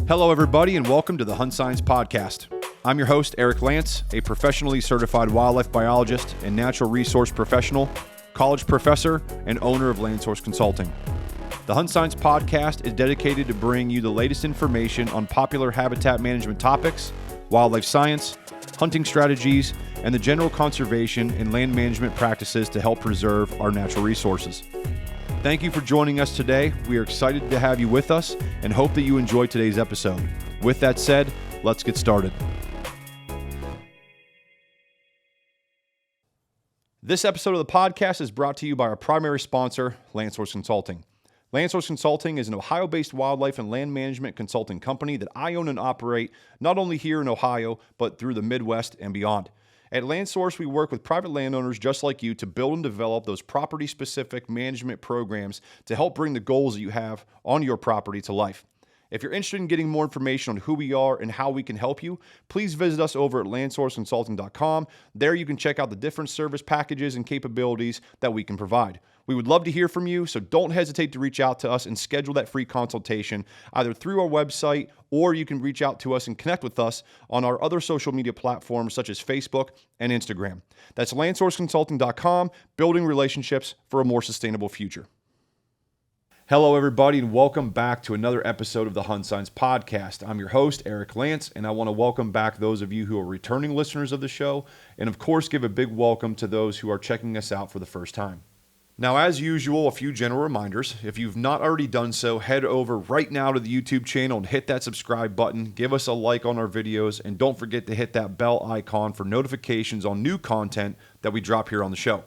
Hello, everybody, and welcome to the Hunt Science Podcast. I'm your host, Eric Lance, a professionally certified wildlife biologist and natural resource professional, college professor, and owner of Land Source Consulting. The Hunt Science Podcast is dedicated to bring you the latest information on popular habitat management topics, wildlife science, hunting strategies, and the general conservation and land management practices to help preserve our natural resources. Thank you for joining us today. We are excited to have you with us and hope that you enjoy today's episode. With that said, let's get started. This episode of the podcast is brought to you by our primary sponsor, Land Source Consulting. Land Source Consulting is an Ohio-based wildlife and land management consulting company that I own and operate not only here in Ohio, but through the Midwest and beyond. At Land Source, we work with private landowners just like you to build and develop those property-specific management programs to help bring the goals that you have on your property to life. If you're interested in getting more information on who we are and how we can help you, please visit us over at landsourceconsulting.com. There you can check out the different service packages and capabilities that we can provide. We would love to hear from you, so don't hesitate to reach out to us and schedule that free consultation either through our website, or you can reach out to us and connect with us on our other social media platforms such as Facebook and Instagram. That's landsourceconsulting.com, building relationships for a more sustainable future. Hello, everybody, and welcome back to another episode of the Hunt Science Podcast. I'm your host, Eric Lance, and I want to welcome back those of you who are returning listeners of the show, and of course, give a big welcome to those who are checking us out for the first time. Now, as usual, a few general reminders. If you've not already done so, head over right now to the YouTube channel and hit that subscribe button. Give us a like on our videos, and don't forget to hit that bell icon for notifications on new content that we drop here on the show.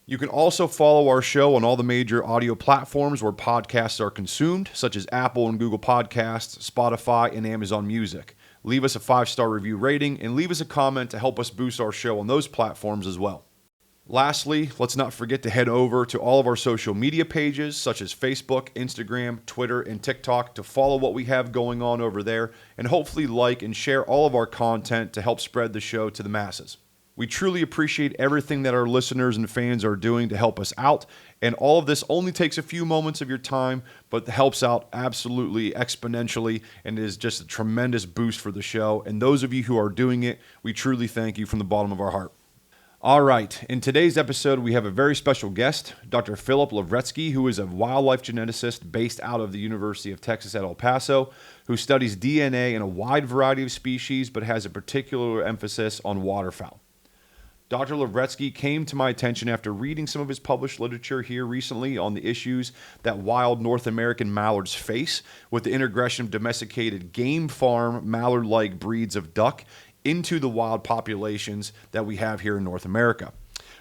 You can also follow our show on all the major audio platforms where podcasts are consumed, such as Apple and Google Podcasts, Spotify, and Amazon Music. Leave us a 5-star review rating and leave us a comment to help us boost our show on those platforms as well. Lastly, let's not forget to head over to all of our social media pages, such as Facebook, Instagram, Twitter, and TikTok, to follow what we have going on over there, and hopefully like and share all of our content to help spread the show to the masses. We truly appreciate everything that our listeners and fans are doing to help us out, and all of this only takes a few moments of your time, but helps out absolutely exponentially and is just a tremendous boost for the show. And those of you who are doing it, we truly thank you from the bottom of our heart. All right, in today's episode, we have a very special guest, Dr. Phillip Lavretsky, who is a wildlife geneticist based out of the University of Texas at El Paso, who studies DNA in a wide variety of species, but has a particular emphasis on waterfowl. Dr. Lavretsky came to my attention after reading some of his published literature here recently on the issues that wild North American mallards face with the introgression of domesticated game farm mallard-like breeds of duck into the wild populations that we have here in North America.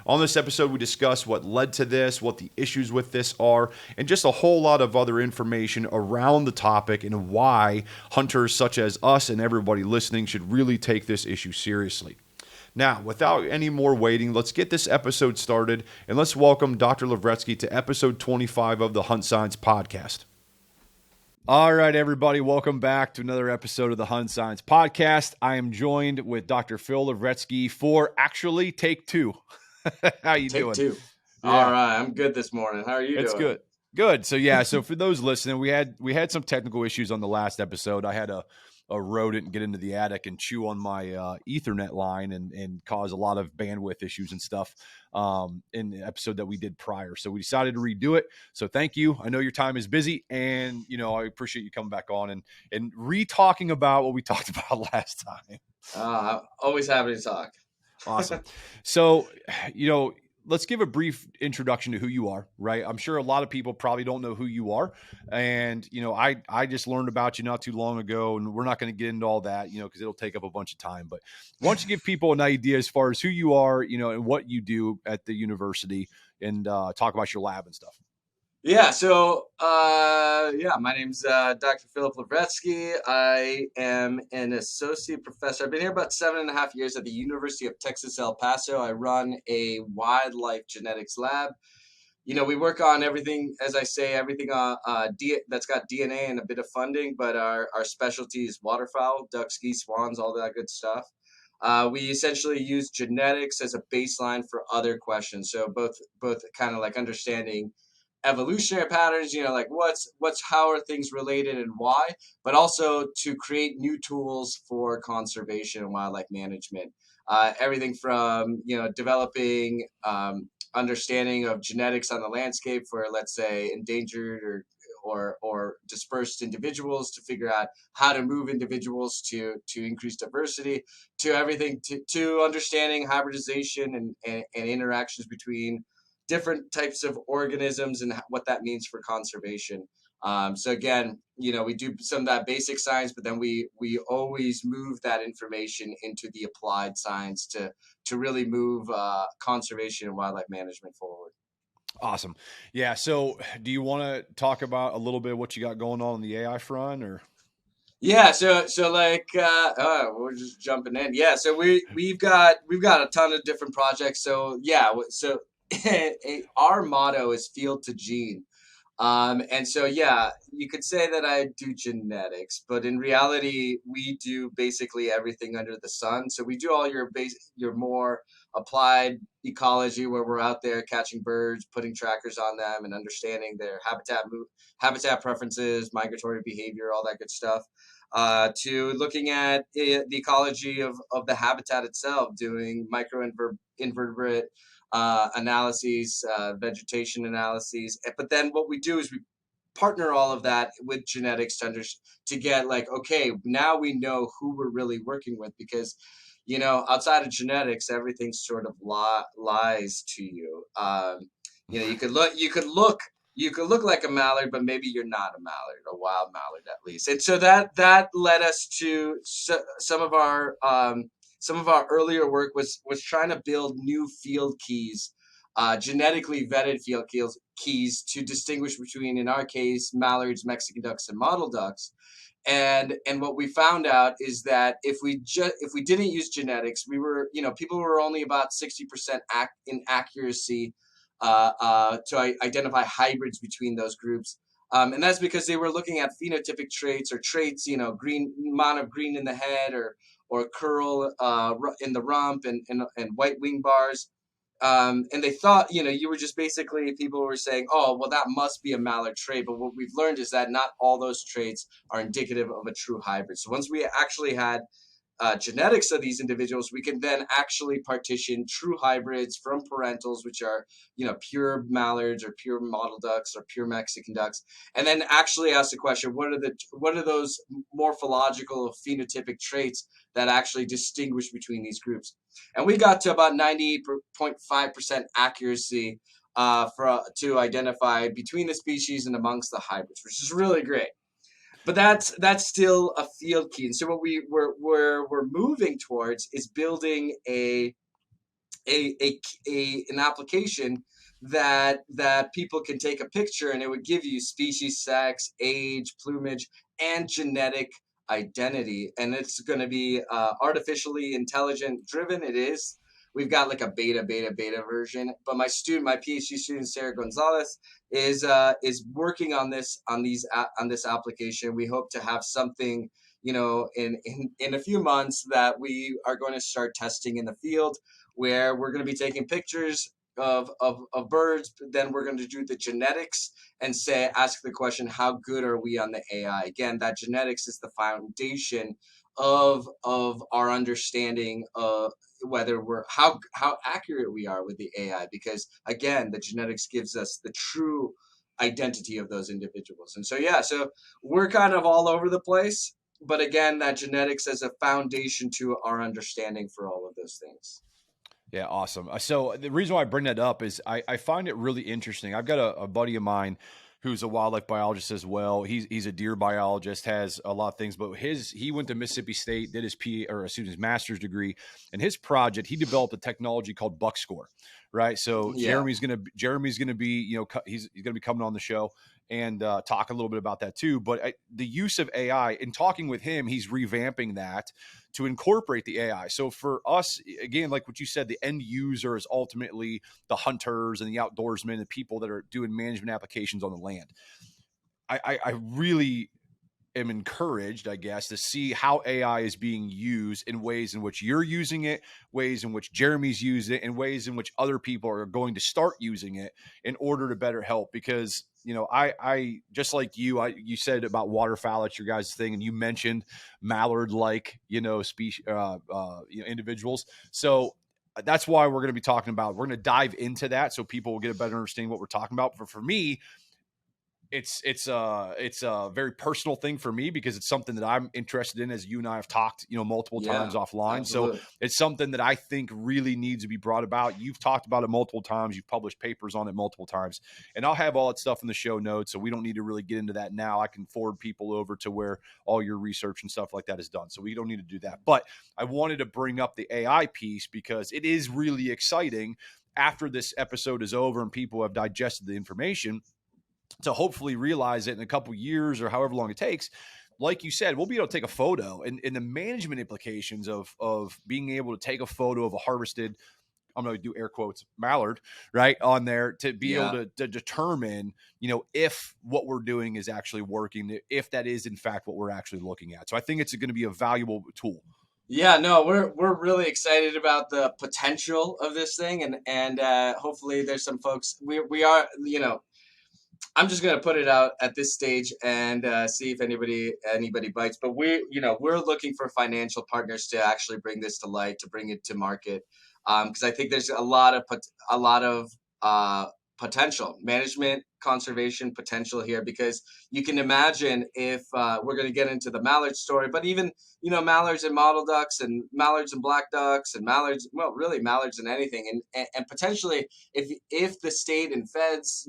On this episode, we discuss what led to this, what the issues with this are, and just a whole lot of other information around the topic and why hunters such as us and everybody listening should really take this issue seriously. Now, without any more waiting, let's get this episode started, and let's welcome Dr. Lavretsky to episode 25 of the Hunt Science Podcast. All right, everybody, welcome back to another episode of the Hunt Science Podcast. I am joined with Dr. Phil Lavretsky for actually take two. How you doing? Take two. Yeah. All right, I'm good this morning. How are you doing? It's good. Good. So for those listening, we had some technical issues on the last episode. I had a rodent get into the attic and chew on my Ethernet line and cause a lot of bandwidth issues and stuff in the episode that we did prior. So we decided to redo it. So thank you. I know your time is busy, and I appreciate you coming back on and re-talking about what we talked about last time. I'm always happy to talk. Awesome. So, let's give a brief introduction to who you are, right? I'm sure a lot of people probably don't know who you are. And, I just learned about you not too long ago, and we're not going to get into all that, because it'll take up a bunch of time. But why don't you give people an idea as far as who you are, and what you do at the university, and talk about your lab and stuff. Yeah. So, my name's Dr. Phillip Lavretsky. I am an associate professor. I've been here about 7.5 years at the University of Texas, El Paso. I run a wildlife genetics lab. We work on everything, as I say, everything that's got DNA and a bit of funding, but our specialty is waterfowl, ducks, geese, swans, all that good stuff. We essentially use genetics as a baseline for other questions. So both kind of like understanding evolutionary patterns, like how are things related and why, but also to create new tools for conservation and wildlife management. Everything from developing understanding of genetics on the landscape for, let's say, endangered or dispersed individuals, to figure out how to move individuals to increase diversity, to everything to understanding hybridization and interactions between different types of organisms and what that means for conservation. So again, we do some of that basic science, but then we always move that information into the applied science to really move conservation and wildlife management forward. Awesome. Yeah. So do you want to talk about a little bit of what you got going on the AI front, or? Yeah, so like we're just jumping in. Yeah, so we've got a ton of different projects. So yeah, so our motto is field to gene. And so, yeah, you could say that I do genetics, but in reality, we do basically everything under the sun. So we do all your more applied ecology, where we're out there catching birds, putting trackers on them, and understanding their habitat preferences, migratory behavior, all that good stuff. To looking at the ecology of the habitat itself, doing invertebrate analyses, vegetation analyses. But then what we do is we partner all of that with genetics to get, like, okay, now we know who we're really working with, because outside of genetics, everything sort of lies to you. You could look like a mallard, but maybe you're not a mallard, a wild mallard at least. And so that led us to some of our earlier work was trying to build new field keys, genetically vetted field keys to distinguish between, in our case, mallards, Mexican ducks, and mottled ducks. And what we found out is that if we didn't use genetics, people were only about 60% in accuracy to identify hybrids between those groups. And that's because they were looking at phenotypic traits, or traits, green amount of green in the head, or curl in the rump, and white wing bars. And they thought, you were just basically, people were saying, oh, well, that must be a mallard trait. But what we've learned is that not all those traits are indicative of a true hybrid. So once we actually had genetics of these individuals, we can then actually partition true hybrids from parentals, which are, pure mallards or pure mottled ducks or pure Mexican ducks, and then actually ask the question: what are those morphological phenotypic traits that actually distinguish between these groups? And we got to about 90.5% accuracy to identify between the species and amongst the hybrids, which is really great. But that's still a field key. And so what we're moving towards is building an application that people can take a picture, and it would give you species, sex, age, plumage, and genetic identity. And it's going to be artificially intelligent driven. It is. We've got like a beta version, but my PhD student, Sarah Gonzalez, is working on this application. We hope to have something, in a few months, that we are going to start testing in the field, where we're going to be taking pictures of birds, but then we're going to do the genetics and ask the question, how good are we on the AI? Again, that genetics is the foundation of our understanding of whether how accurate we are with the AI, because again, the genetics gives us the true identity of those individuals. And so, yeah, so we're kind of all over the place, but again, that genetics as a foundation to our understanding for all of those things. Yeah, awesome. So the reason why I bring that up is I find it really interesting. I've got a buddy of mine who's a wildlife biologist as well. He's a deer biologist, has a lot of things, but he went to Mississippi State, did his master's degree, and his project, he developed a technology called buck score, right? So Yeah. Jeremy's gonna be, he's gonna be coming on the show and talk a little bit about that too. But the use of AI, in talking with him, he's revamping that to incorporate the AI. So for us, again, like what you said, the end user is ultimately the hunters and the outdoorsmen, the people that are doing management applications on the land. I really am encouraged, I guess, to see how AI is being used in ways in which you're using it, ways in which Jeremy's used it, and ways in which other people are going to start using it in order to better help. Because, you know, I just like you said about waterfowl, it's your guys' thing, and you mentioned mallard like, you know, species, individuals. So that's why we're going to be talking about. We're going to dive into that so people will get a better understanding what we're talking about. But for me, it's a very personal thing for me because it's something that I'm interested in, as you and I have talked, you know, multiple times offline. Absolutely. So it's something that I think really needs to be brought about. You've talked about it multiple times. You've published papers on it multiple times, and I'll have all that stuff in the show notes. So we don't need to really get into that now. I can forward people over to where all your research and stuff like that is done. So we don't need to do that. But I wanted to bring up the AI piece because it is really exciting after this episode is over and people have digested the information to hopefully realize it in a couple years or however long it takes. Like you said, we'll be able to take a photo, and the management implications of being able to take a photo of a harvested, I'm going to do air quotes, mallard, right on there to be able to determine, you know, if what we're doing is actually working, if that is in fact what we're actually looking at. So I think it's going to be a valuable tool. Yeah, no, we're really excited about the potential of this thing, and hopefully there's some folks we are, you know, I'm just gonna put it out at this stage and see if anybody bites. But we're looking for financial partners to actually bring this to light, to bring it to market, because I think there's a lot of potential, management conservation potential here. Because you can imagine if we're going to get into the mallard story, but even mallards and mottle ducks and mallards and black ducks and mallards, well, really mallards and anything, and potentially if the state and feds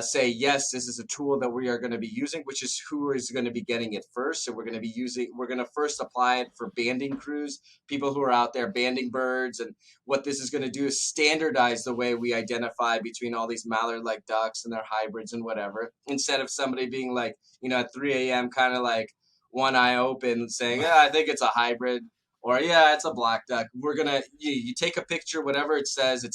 say yes, this is a tool that we are going to be using, which is who is going to be getting it first. So we're going to first apply it for banding crews, people who are out there banding birds. And what this is going to do is standardize the way we identify between all these mallard-like ducks and their hybrids and whatever, instead of somebody being like, at 3 a.m. kind of like one eye open saying, I think it's a hybrid, or yeah, it's a black duck. We're going to, you take a picture, whatever it says,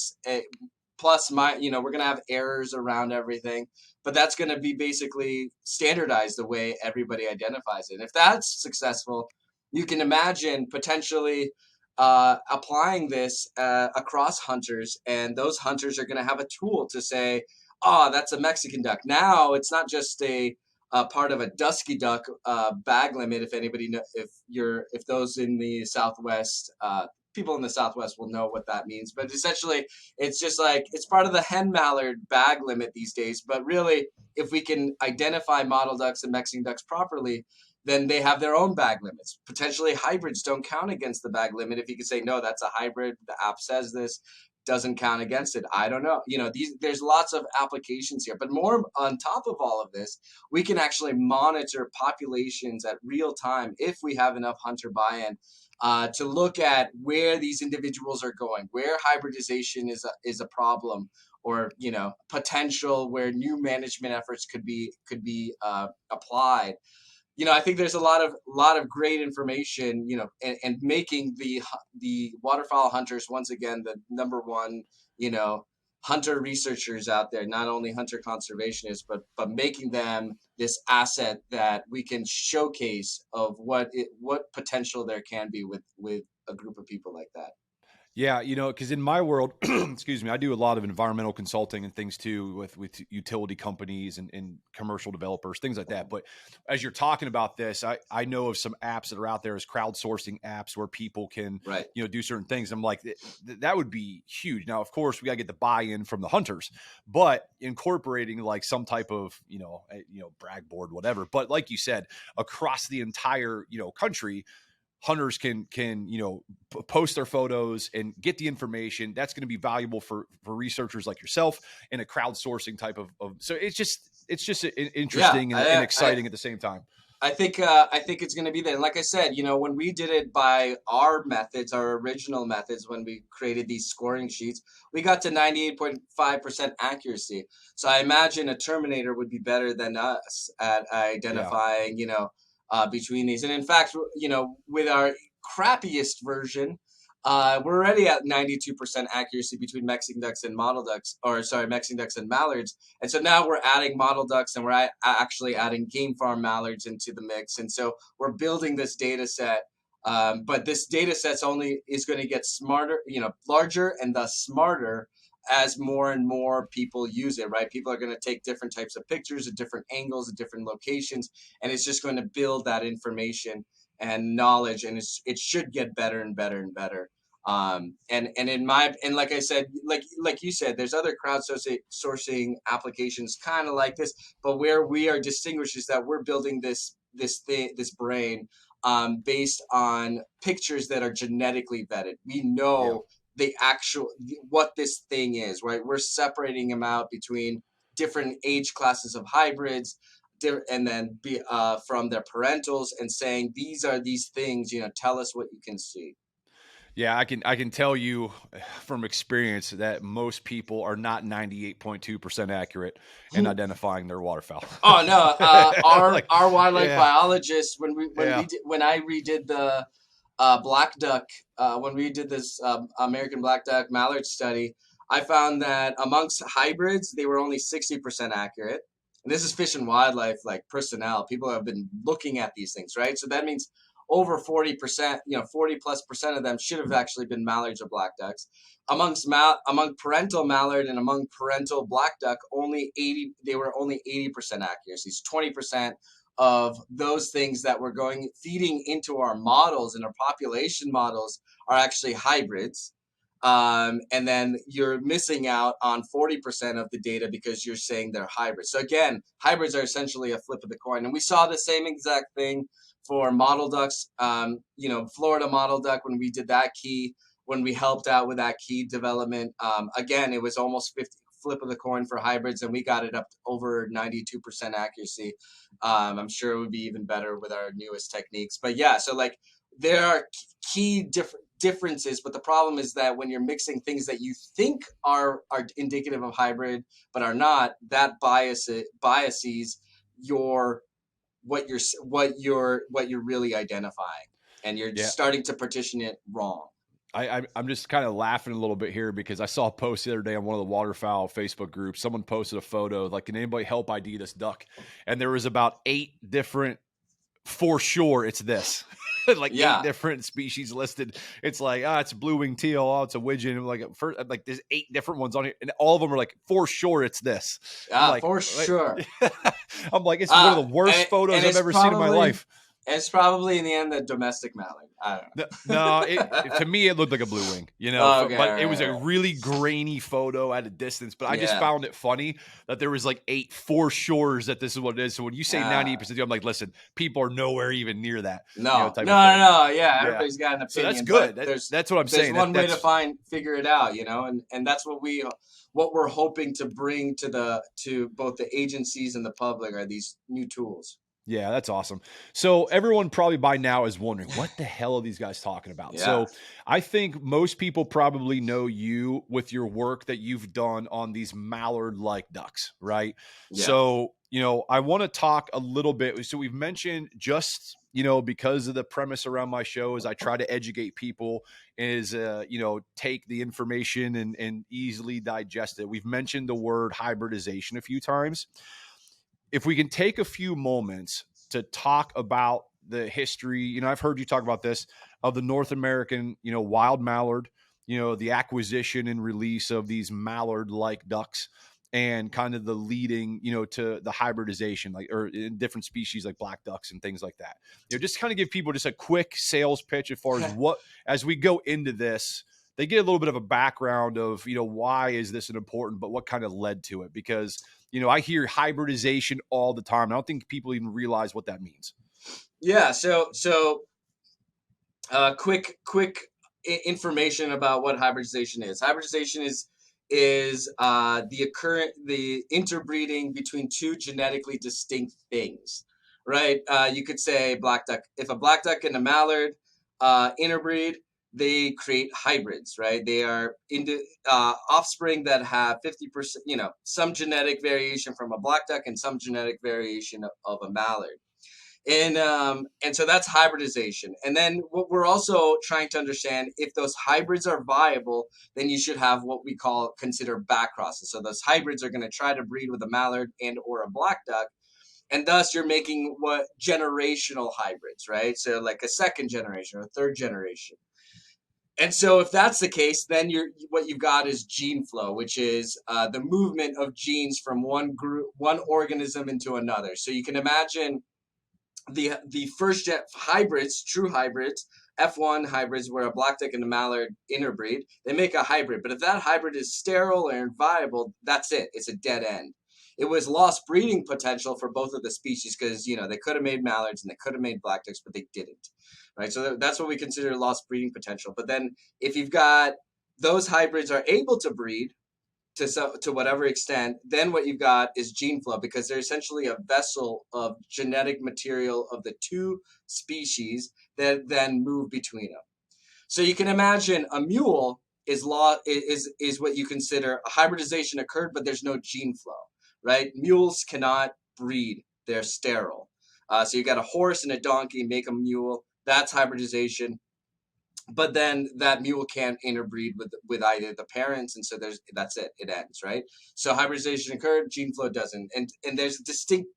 plus we're going to have errors around everything, but that's going to be basically standardized the way everybody identifies it. If that's successful, you can imagine potentially applying this across hunters, and those hunters are going to have a tool to say, oh, that's a Mexican duck. Now it's not just a part of a dusky duck bag limit. If anybody know, if those in the Southwest, people in the Southwest will know what that means. But essentially, it's just like it's part of the hen mallard bag limit these days. But really, if we can identify mottle ducks and Mexican ducks properly, then they have their own bag limits. Potentially, hybrids don't count against the bag limit. If you could say, no, that's a hybrid, the app says this, doesn't count against it. I don't know. There's lots of applications here. But more on top of all of this, we can actually monitor populations at real time if we have enough hunter buy-in. To look at where these individuals are going, where hybridization is a problem, or potential where new management efforts could be applied. I think there's a lot of great information, and making the waterfowl hunters once again the number one, hunter researchers out there, not only hunter conservationists, but making them this asset that we can showcase of what potential there can be with a group of people like that. Yeah, because in my world, excuse me, I do a lot of environmental consulting and things too with utility companies and commercial developers, things like that. But as you're talking about this, I know of some apps that are out there as crowdsourcing apps where people can, do certain things. I'm like, that would be huge. Now, of course, we got to get the buy-in from the hunters, but incorporating like some type of, brag board, whatever. But like you said, across the entire, country, hunters can post their photos and get the information that's going to be valuable for researchers like yourself in a crowdsourcing type of so it's just interesting and exciting at the same time. I think it's going to be there. And like I said, when we did it by our methods, our original methods, when we created these scoring sheets, we got to 98.5% accuracy. So I imagine a Terminator would be better than us at identifying, between these. And in fact, with our crappiest version, We're already at 92% accuracy between Mexican ducks and Mexican ducks and mallards. And so now we're adding model ducks, and we're actually adding game farm mallards into the mix. And so we're building this data set. But this data set's only is going to get smarter, larger and thus smarter as more and more people use it, right? People are going to take different types of pictures at different angles, at different locations, and it's just going to build that information and knowledge, and it should get better and better and better. And like I said, like you said, there's other crowdsourcing applications kind of like this, but where we are distinguished is that we're building this brain based on pictures that are genetically vetted. We know the actual what this thing is, right? We're separating them out between different age classes of hybrids, and then from their parentals, and saying these are these things. Tell us what you can see. Yeah, I can tell you from experience that most people are not 98.2% accurate in identifying their waterfowl. Oh no, our wildlife biologists when I redid the black duck when we did this American black duck mallard study, I found that amongst hybrids they were only 60% accurate. And this is Fish and Wildlife personnel. People have been looking at these things, right? So that means over 40%, 40+% of them should have actually been mallards or black ducks. Among parental mallard and among parental black duck, they were only 80% accuracy. So 20% of those things that we're feeding into our models and our population models are actually hybrids. And then you're missing out on 40% of the data because you're saying they're hybrids. So again, hybrids are essentially a flip of the coin. And we saw the same exact thing for model ducks. Florida model duck, when we did that key, when we helped out with that key development, again, it was almost 50 flip of the coin for hybrids, and we got it up to over 92% accuracy. I'm sure it would be even better with our newest techniques. But yeah, so there are key differences, but the problem is that when you're mixing things that you think are indicative of hybrid but are not, that biases what you're really identifying, and you're starting to partition it wrong. I'm just kind of laughing a little bit here because I saw a post the other day on one of the waterfowl Facebook groups. Someone posted a photo like, can anybody help ID this duck? And there was about 8 different, for sure it's this. 8 different species listed. It's like, it's a blue-winged teal. Oh, it's a widgeon. There's 8 different ones on here, and all of them are like, for sure it's this. For sure. I'm like, it's one of the worst photos I've ever seen in my life. It's probably in the end the domestic mallard. I don't know. No, to me it looked like a blue wing, but it was a really grainy photo at a distance. But I just found it funny that there was 8 for sures that this is what it is. So when you say 98%, I'm like, listen, people are nowhere even near that. No. Yeah, everybody's got an opinion. So that's good. That's what I'm saying. There's one way to figure it out, and that's what we're hoping to bring to both the agencies and the public are these new tools. Yeah, that's awesome. So everyone probably by now is wondering, what the hell are these guys talking about? Yeah. So I think most people probably know you with your work that you've done on these mallard-like ducks, right? Yeah. So, I want to talk a little bit. So we've mentioned just, because of the premise around my show is I try to educate people is, take the information and easily digest it. We've mentioned the word hybridization a few times. If we can take a few moments to talk about the history, I've heard you talk about this, of the North American, wild mallard, the acquisition and release of these mallard-like ducks and kind of the leading, to the hybridization, or in different species like black ducks and things like that. Just kind of give people just a quick sales pitch as far as as we go into this, they get a little bit of a background of, why is this an important, but what kind of led to it? Because I hear hybridization all the time. I don't think people even realize what that means. Yeah. So quick information about what hybridization is. Hybridization is the interbreeding between 2 genetically distinct things, right? You could say black duck. If a black duck and a mallard interbreed, they create hybrids, right? They are offspring that have 50%, some genetic variation from a black duck and some genetic variation of a mallard. And so that's hybridization. And then what we're also trying to understand, if those hybrids are viable, then you should have what we consider back crosses. So those hybrids are going to try to breed with a mallard and or a black duck, and thus you're making what generational hybrids, right? So like a second generation or a third generation. And so if that's the case, then what you've got is gene flow, which is the movement of genes from one organism into another. So you can imagine the first gen hybrids, true hybrids, F1 hybrids, where a black duck and a mallard interbreed, they make a hybrid. But if that hybrid is sterile or inviable, that's it. It's a dead end. It was lost breeding potential for both of the species because, they could have made mallards and they could have made black ducks, but they didn't, right? So that's what we consider lost breeding potential. But then if you've got those hybrids are able to breed, to whatever extent, then what you've got is gene flow, because they're essentially a vessel of genetic material of the two species that then move between them. So you can imagine a mule is what you consider a hybridization occurred, but there's no gene flow, right? Mules cannot breed; they're sterile. So you got a horse and a donkey, make a mule. That's hybridization. But then that mule can't interbreed with either the parents, and so that's it. It ends, right? So hybridization occurred, gene flow doesn't, and there's a distinct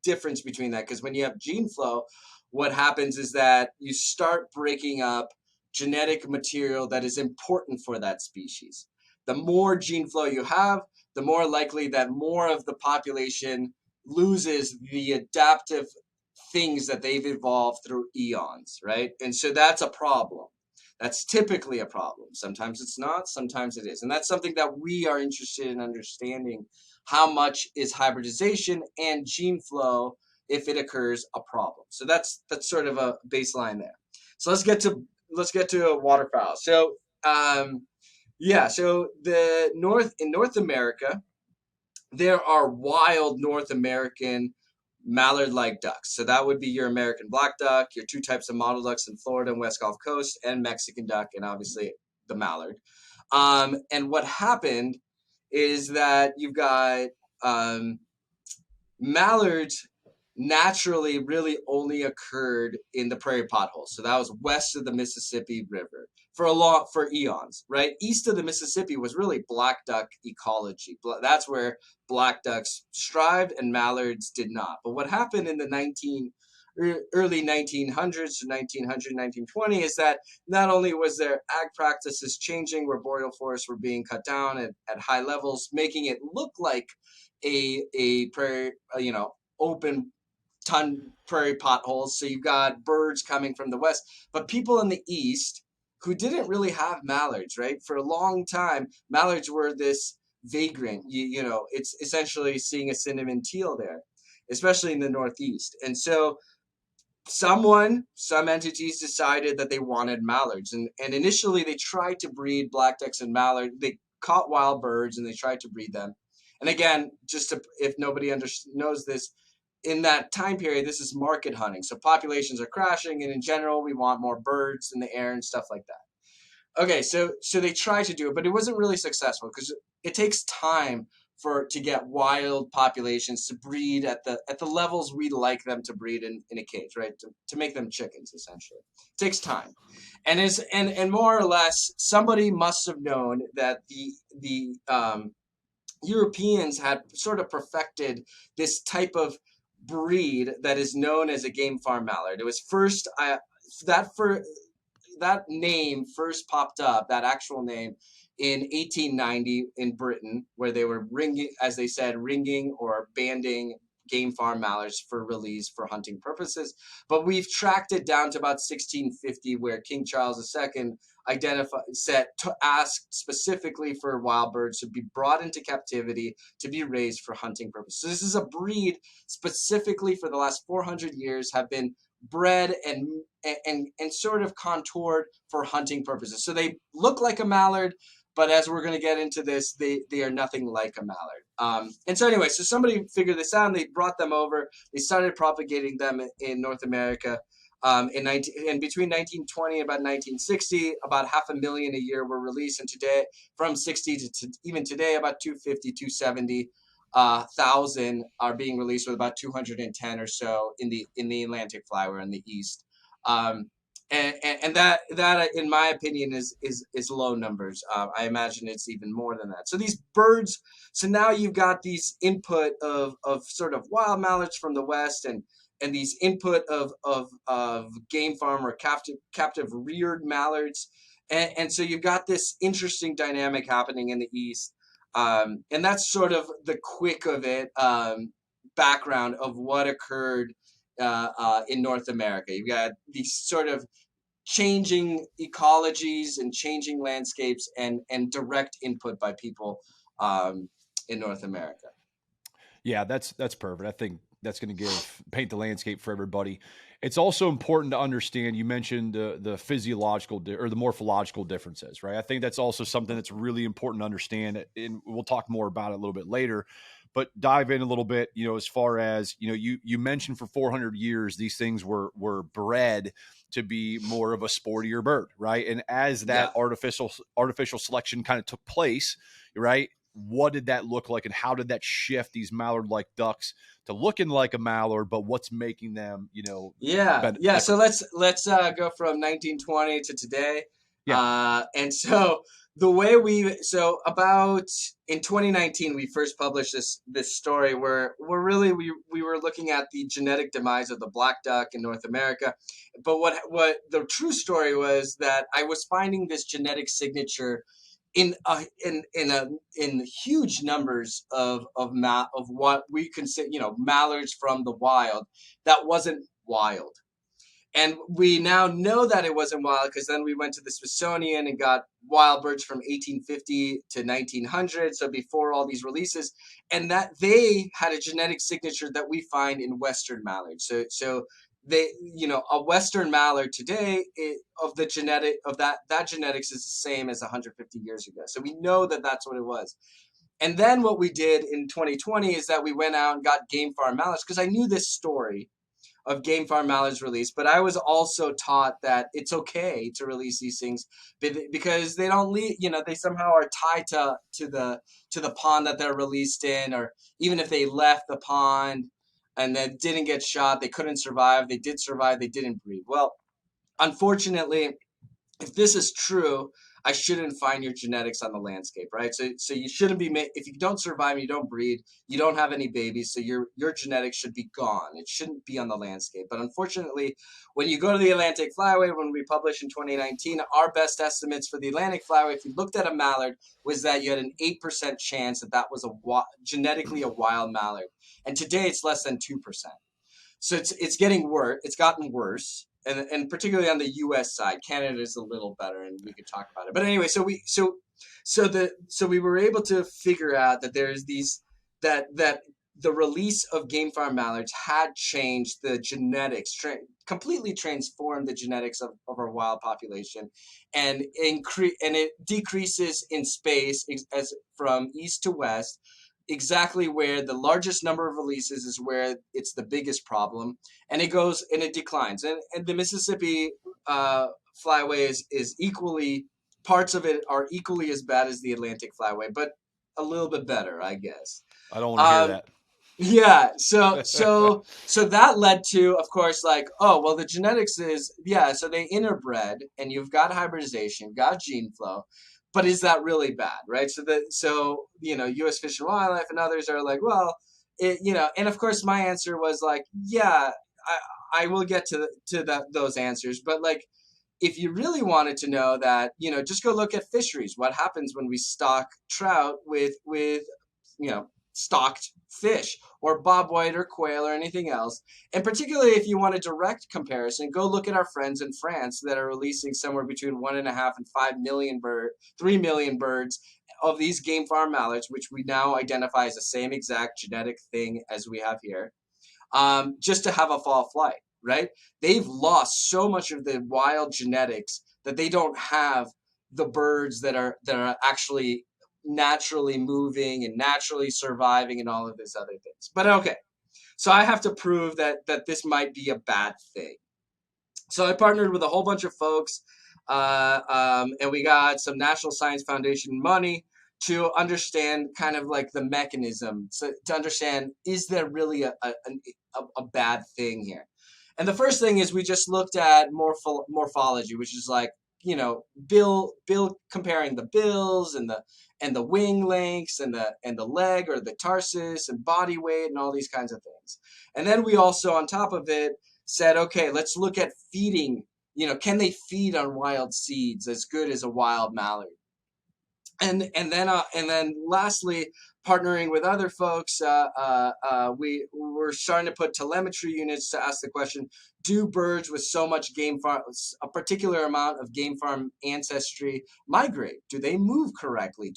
difference between that, because when you have gene flow, what happens is that you start breaking up genetic material that is important for that species. The more gene flow you have, the more likely that more of the population loses the adaptive things that they've evolved through eons, right? And so that's a problem. That's typically a problem. Sometimes it's not, sometimes it is. And that's something that we are interested in understanding. How much is hybridization and gene flow, if it occurs, a problem? So that's sort of a baseline there. So let's get to a waterfowl. So so in North America, there are wild North American mallard-like ducks. So that would be your American black duck, your two types of mottled ducks in Florida and West Gulf Coast, and Mexican duck, and obviously the mallard. And what happened is that you've got mallards naturally really only occurred in the prairie potholes. So that was west of the Mississippi River for eons, right? East of the Mississippi was really black duck ecology. That's where black ducks strived and mallards did not. But what happened in the early 1900s to 1920 is that not only was there ag practices changing, where boreal forests were being cut down at high levels, making it look like a prairie, open ton prairie potholes. So you've got birds coming from the west, but people in the east who didn't really have mallards, right? For a long time, mallards were this vagrant. It's essentially seeing a cinnamon teal there, especially in the Northeast. And so some entities decided that they wanted mallards. And initially they tried to breed black ducks and mallards. They caught wild birds and they tried to breed them. And again, if nobody knows this, in that time period, this is market hunting. So populations are crashing, and in general, we want more birds in the air and stuff like that. Okay, so they tried to do it, but it wasn't really successful because it takes time to get wild populations to breed at the levels we like them to breed in a cage, right? To make them chickens, essentially. It takes time. And more or less, somebody must have known that the Europeans had sort of perfected this type of breed that is known as a game farm mallard. It was first that name first popped up, that actual name, in 1890 in Britain, where they were ringing or banding game farm mallards for release for hunting purposes. But we've tracked it down to about 1650, where King Charles II asked specifically for wild birds to be brought into captivity to be raised for hunting purposes. So this is a breed specifically for the last 400 years have been bred and sort of contoured for hunting purposes. So they look like a mallard, but as we're going to get into this, they are nothing like a mallard. And so anyway, so somebody figured this out and they brought them over. They started propagating them in North America. And between 1920 and about 1960, about 500,000 a year were released. And today, from 60 to even today, about 250, 270 thousand are being released, with about 210 or so in the Atlantic flyway in the east. And that in my opinion is low numbers. I imagine it's even more than that. So these birds, so now you've got these input of sort of wild mallards from the west, and these input of game farm or captive reared mallards, and so you've got this interesting dynamic happening in the east. And that's sort of the quick of it, background of what occurred in North America. You've got these sort of changing ecologies and changing landscapes, and direct input by people in North America. Yeah, that's perfect. I think that's going to paint the landscape for everybody. It's also important to understand. You mentioned the physiological or the morphological differences, right? I think that's also something that's really important to understand, and we'll talk more about it a little bit later. But dive in a little bit, as far as you mentioned for 400 years these things were bred to be more of a sportier bird, right? And as that artificial selection kind of took place, right? What did that look like, and how did that shift these mallard-like ducks to looking like a mallard, but what's making them, different? So let's go from 1920 to today. And so the way about in 2019 we first published this story where really we were looking at the genetic demise of the black duck in North America. But what the true story was, that I was finding this genetic signature in huge numbers of what we consider mallards from the wild that wasn't wild. And we now know that it wasn't wild because then we went to the Smithsonian and got wild birds from 1850 to 1900, so before all these releases, and that they had a genetic signature that we find in Western mallards. So they, a Western mallard today that genetics is the same as 150 years ago. So we know that that's what it was. And then what we did in 2020 is that we went out and got game farm mallards, because I knew this story of game farm mallards release, but I was also taught that it's okay to release these things because they don't leave, they somehow are tied to the pond that they're released in, or even if they left the pond and then didn't get shot, they couldn't survive. They did survive, they didn't breed. Well, unfortunately, if this is true, I shouldn't find your genetics on the landscape, right? So you shouldn't be if you don't survive, you don't breed, you don't have any babies, so your genetics should be gone. It shouldn't be on the landscape. But unfortunately, when you go to the Atlantic flyway, when we published in 2019, our best estimates for the Atlantic flyway, if you looked at a mallard, was that you had an 8% chance that was genetically a wild mallard. And today it's less than 2%. So it's getting worse. It's gotten worse. And particularly on the U.S. side, Canada is a little better, and we could talk about it. But anyway, so we were able to figure out that there's that the release of game farm mallards had changed the genetics, completely transformed the genetics of our wild population, and it decreases in space as from east to west. Exactly where the largest number of releases is where it's the biggest problem, and it goes and it declines. And the Mississippi flyway is equally, parts of it are equally as bad as the Atlantic flyway, but a little bit better, I guess. I don't want to hear that. Yeah, so that led to, of course, like, oh well, the genetics is so they interbred, and you've got hybridization, you've got gene flow. But is that really bad, right? So U.S. Fish and Wildlife and others are like, well, and of course my answer was like, yeah, I will get to those answers. But like, if you really wanted to know that, just go look at fisheries. What happens when we stock trout with stocked fish, or bobwhite or quail or anything else? And particularly if you want a direct comparison, go look at our friends in France that are releasing somewhere between 1.5 and 5 million 3 million birds of these game farm mallards, which we now identify as the same exact genetic thing as we have here, just to have a fall flight, right? They've lost so much of the wild genetics that they don't have the birds that are actually naturally moving and naturally surviving and all of these other things. But okay, so I have to prove that this might be a bad thing. So I partnered with a whole bunch of folks, and we got some National Science Foundation money to understand kind of like the mechanism, so to understand, is there really a bad thing here? And the first thing is we just looked at morphology, which is like, bill comparing the bills and the wing lengths and the leg or the tarsus and body weight and all these kinds of things. And then we also on top of it said, okay, let's look at feeding. Can they feed on wild seeds as good as a wild mallard? And then lastly, partnering with other folks, we were starting to put telemetry units to ask the question: do birds with so much game farm, a particular amount of game farm ancestry, migrate? Do they move correctly?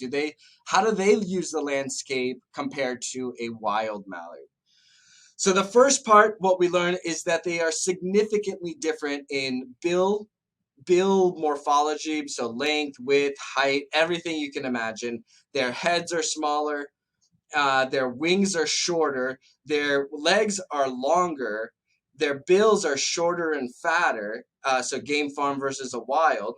How do they use the landscape compared to a wild mallard? So the first part, what we learned is that they are significantly different in bill morphology, so length, width, height, everything you can imagine. Their heads are smaller, their wings are shorter, their legs are longer, their bills are shorter and fatter, so game farm versus a wild.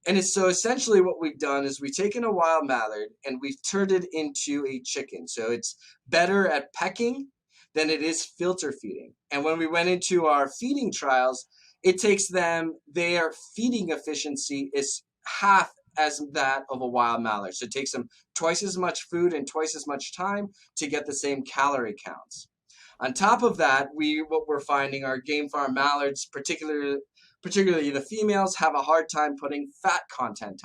And so essentially what we've done is we've taken a wild mallard and we've turned it into a chicken. So it's better at pecking than it is filter feeding. And when we went into our feeding trials, it takes them, their feeding efficiency is half as that of a wild mallard. So it takes them twice as much food and twice as much time to get the same calorie counts. On top of that, what we're finding are game farm mallards, particularly the females, have a hard time putting fat content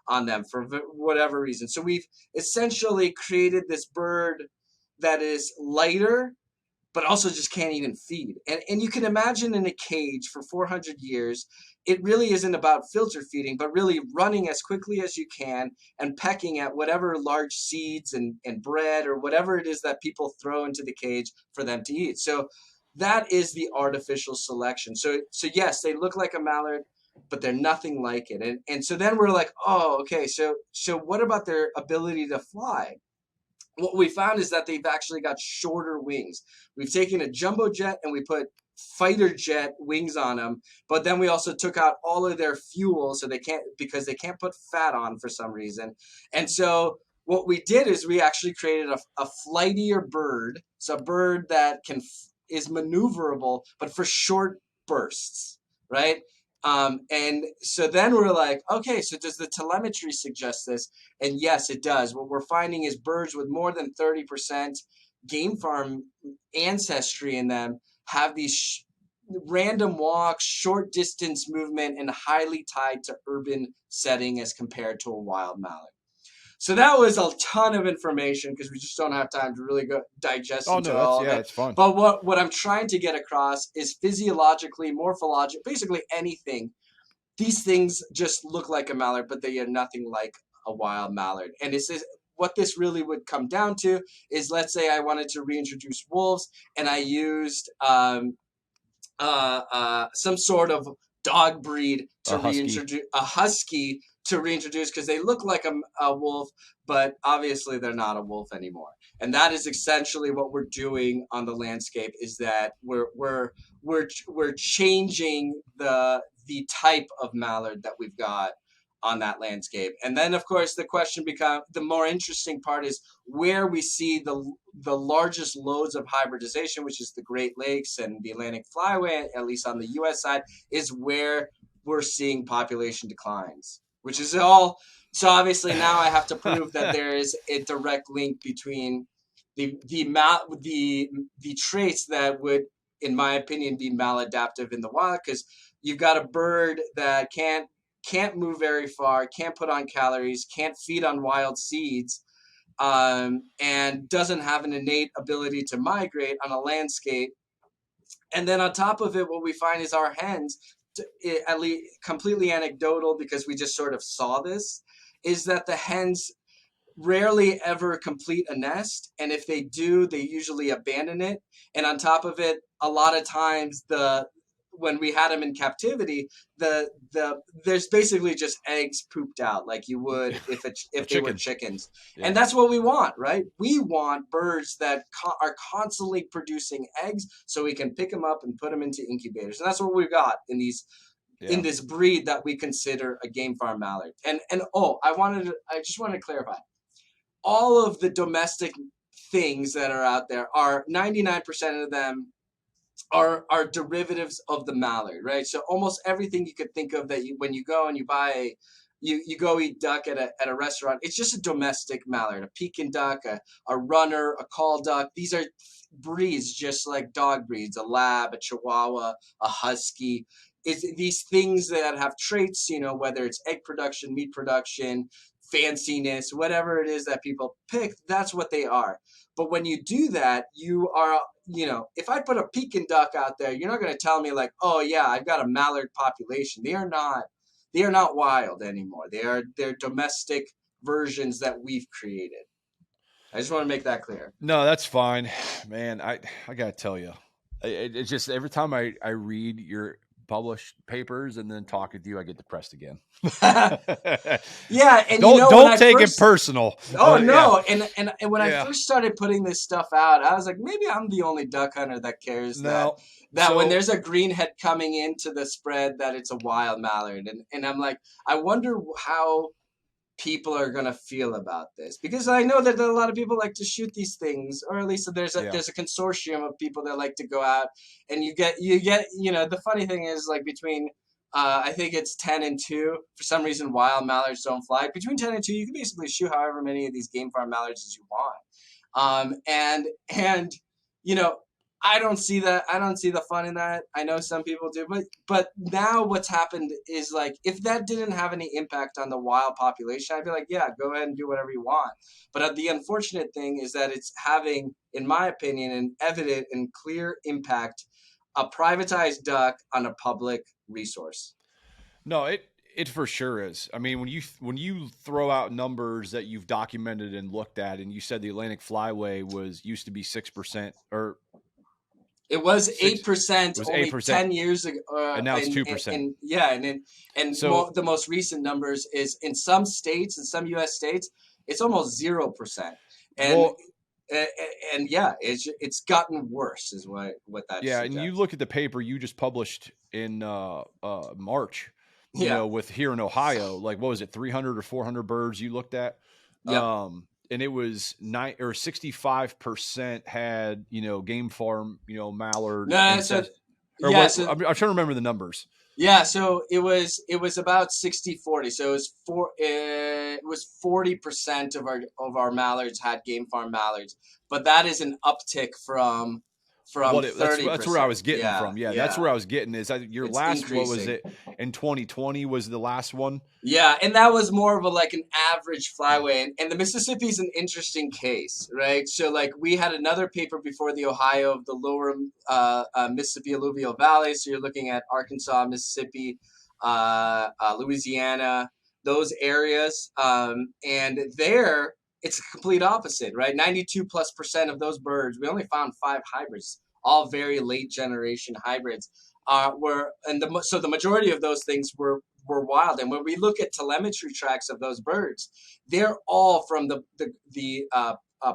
on them for whatever reason. So we've essentially created this bird that is lighter, but also just can't even feed. And you can imagine in a cage for 400 years, it really isn't about filter feeding, but really running as quickly as you can and pecking at whatever large seeds and bread or whatever it is that people throw into the cage for them to eat. So that is the artificial selection. So yes, they look like a mallard, but they're nothing like it. And so then we're like, oh, okay, so what about their ability to fly? What we found is that they've actually got shorter wings. We've taken a jumbo jet and we put fighter jet wings on them, but then we also took out all of their fuel because they can't put fat on for some reason. And so what we did is we actually created a flightier bird, so a bird that is maneuverable, but for short bursts, right? And so then we're like, okay, so does the telemetry suggest this? And yes, it does. What we're finding is birds with more than 30% game farm ancestry in them have these random walks, short distance movement, and highly tied to urban setting as compared to a wild mallard. So that was a ton of information because we just don't have time to really go digest into all of it. It's fun. But what I'm trying to get across is physiologically, morphologically, basically anything. These things just look like a mallard, but they are nothing like a wild mallard. And what this really would come down to is, let's say I wanted to reintroduce wolves and I used some sort of dog breed to reintroduce a husky to reintroduce, because they look like a wolf, but obviously they're not a wolf anymore. And that is essentially what we're doing on the landscape, is that we're changing the type of mallard that we've got on that landscape. And then of course the more interesting part is where we see the largest loads of hybridization, which is the Great Lakes and the Atlantic Flyway, at least on the US side, is where we're seeing population declines, which is all. So obviously now I have to prove that there is a direct link between the traits that would, in my opinion, be maladaptive in the wild, because you've got a bird that can't move very far, can't put on calories, can't feed on wild seeds, and doesn't have an innate ability to migrate on a landscape. And then on top of it, what we find is our hens, at least completely anecdotal because we just sort of saw this, is that the hens rarely ever complete a nest, and if they do, they usually abandon it. And on top of it, a lot of times when we had them in captivity, there's basically just eggs pooped out like you would if they were chickens. Yeah. And that's what we want, right? We want birds that are constantly producing eggs so we can pick them up and put them into incubators. And that's what we've got in this breed that we consider a game farm mallard. And I just wanted to clarify. all of the domestic things that are out there are 99% of them are derivatives of the mallard, right? So almost everything you could think of that when you go and you buy you go eat duck at a restaurant, it's just a domestic mallard, a Pekin duck, a runner, a call duck. These are breeds just like dog breeds, a lab, a chihuahua, a husky. It's these things that have traits, whether it's egg production, meat production, fanciness, whatever it is that people pick, that's what they are. But when you do that, you are, if I put a Pekin duck out there, you're not going to tell me like, oh yeah, I've got a mallard population. They are not wild anymore. They're domestic versions that we've created. I just want to make that clear. No, that's fine, man. I gotta tell you, it's just every time I read your published papers and then talk with you, I get depressed again. Yeah, and don't take it personal. Oh no, yeah. and when Yeah. I first started putting this stuff out, I was like, maybe I'm the only duck hunter that cares that when there's a greenhead coming into the spread that it's a wild mallard, and I'm like, I wonder how people are gonna feel about this, because I know that a lot of people like to shoot these things, or at least there's a consortium of people that like to go out, and you get the funny thing is, like, between I think it's 10 and 2. For some reason, wild mallards don't fly. Between 10 and 2, you can basically shoot however many of these game farm mallards as you want. And I don't see that. I don't see the fun in that. I know some people do, but now what's happened is, like, if that didn't have any impact on the wild population, I'd be like, yeah, go ahead and do whatever you want. But the unfortunate thing is that it's having, in my opinion, an evident and clear impact, a privatized duck on a public resource. No, it for sure is. I mean, when you throw out numbers that you've documented and looked at, and you said the Atlantic flyway used to be 6%, or it was 8% only 8%. 10 years ago, and now it's 2%. So the most recent numbers is in some states, in some U.S. states, it's almost 0%. And yeah, it's gotten worse, is what that. Yeah, suggests. And you look at the paper you just published in March, with here in Ohio, like, what was it, 300 or 400 birds you looked at? Yeah. And it was 65% had game farm mallard. I'm trying to remember the numbers. Yeah, so it was about 60-40. So it was 40% of our mallards had game farm mallards, but that is an uptick from 30%. That's where I was getting from. Yeah, that's where I was getting. Is that your last increasing. What was it in 2020 was the last one? Yeah, and that was more of an average flyway, and the Mississippi is an interesting case, right? So, like, we had another paper before the Ohio of the lower Mississippi alluvial valley. So you're looking at Arkansas, Mississippi, Louisiana, those areas, and there it's a complete opposite, right? 92+% of those birds, we only found 5 hybrids, all very late generation hybrids. So the majority of those things were wild. And when we look at telemetry tracks of those birds, they're all from the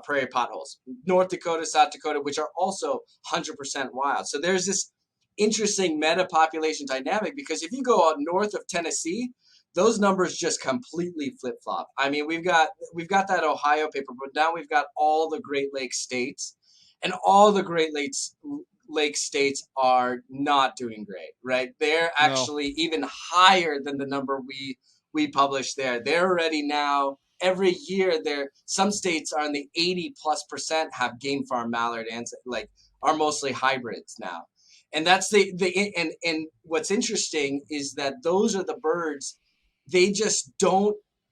prairie potholes, North Dakota, South Dakota, which are also 100% wild. So there's this interesting meta population dynamic, because if you go out north of Tennessee, those numbers just completely flip-flop. I mean, we've got that Ohio paper, but now we've got all the Great Lakes states, and all the Great Lakes states are not doing great, right? They're actually even higher than the number we published there. They're already now, every year, some states are in the 80+% have game farm mallard and are mostly hybrids now. And that's and what's interesting is that those are the birds. They just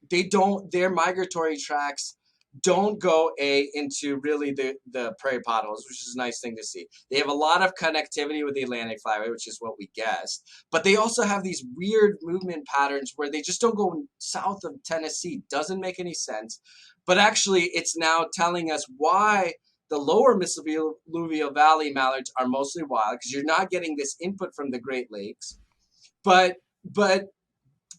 their migratory tracks don't go into really the prairie potholes, which is a nice thing to see. They have a lot of connectivity with the Atlantic flyway, which is what we guessed. But they also have these weird movement patterns where they just don't go south of Tennessee. Doesn't make any sense. But actually, it's now telling us why the lower Mississippi alluvial valley mallards are mostly wild, because you're not getting this input from the Great Lakes. But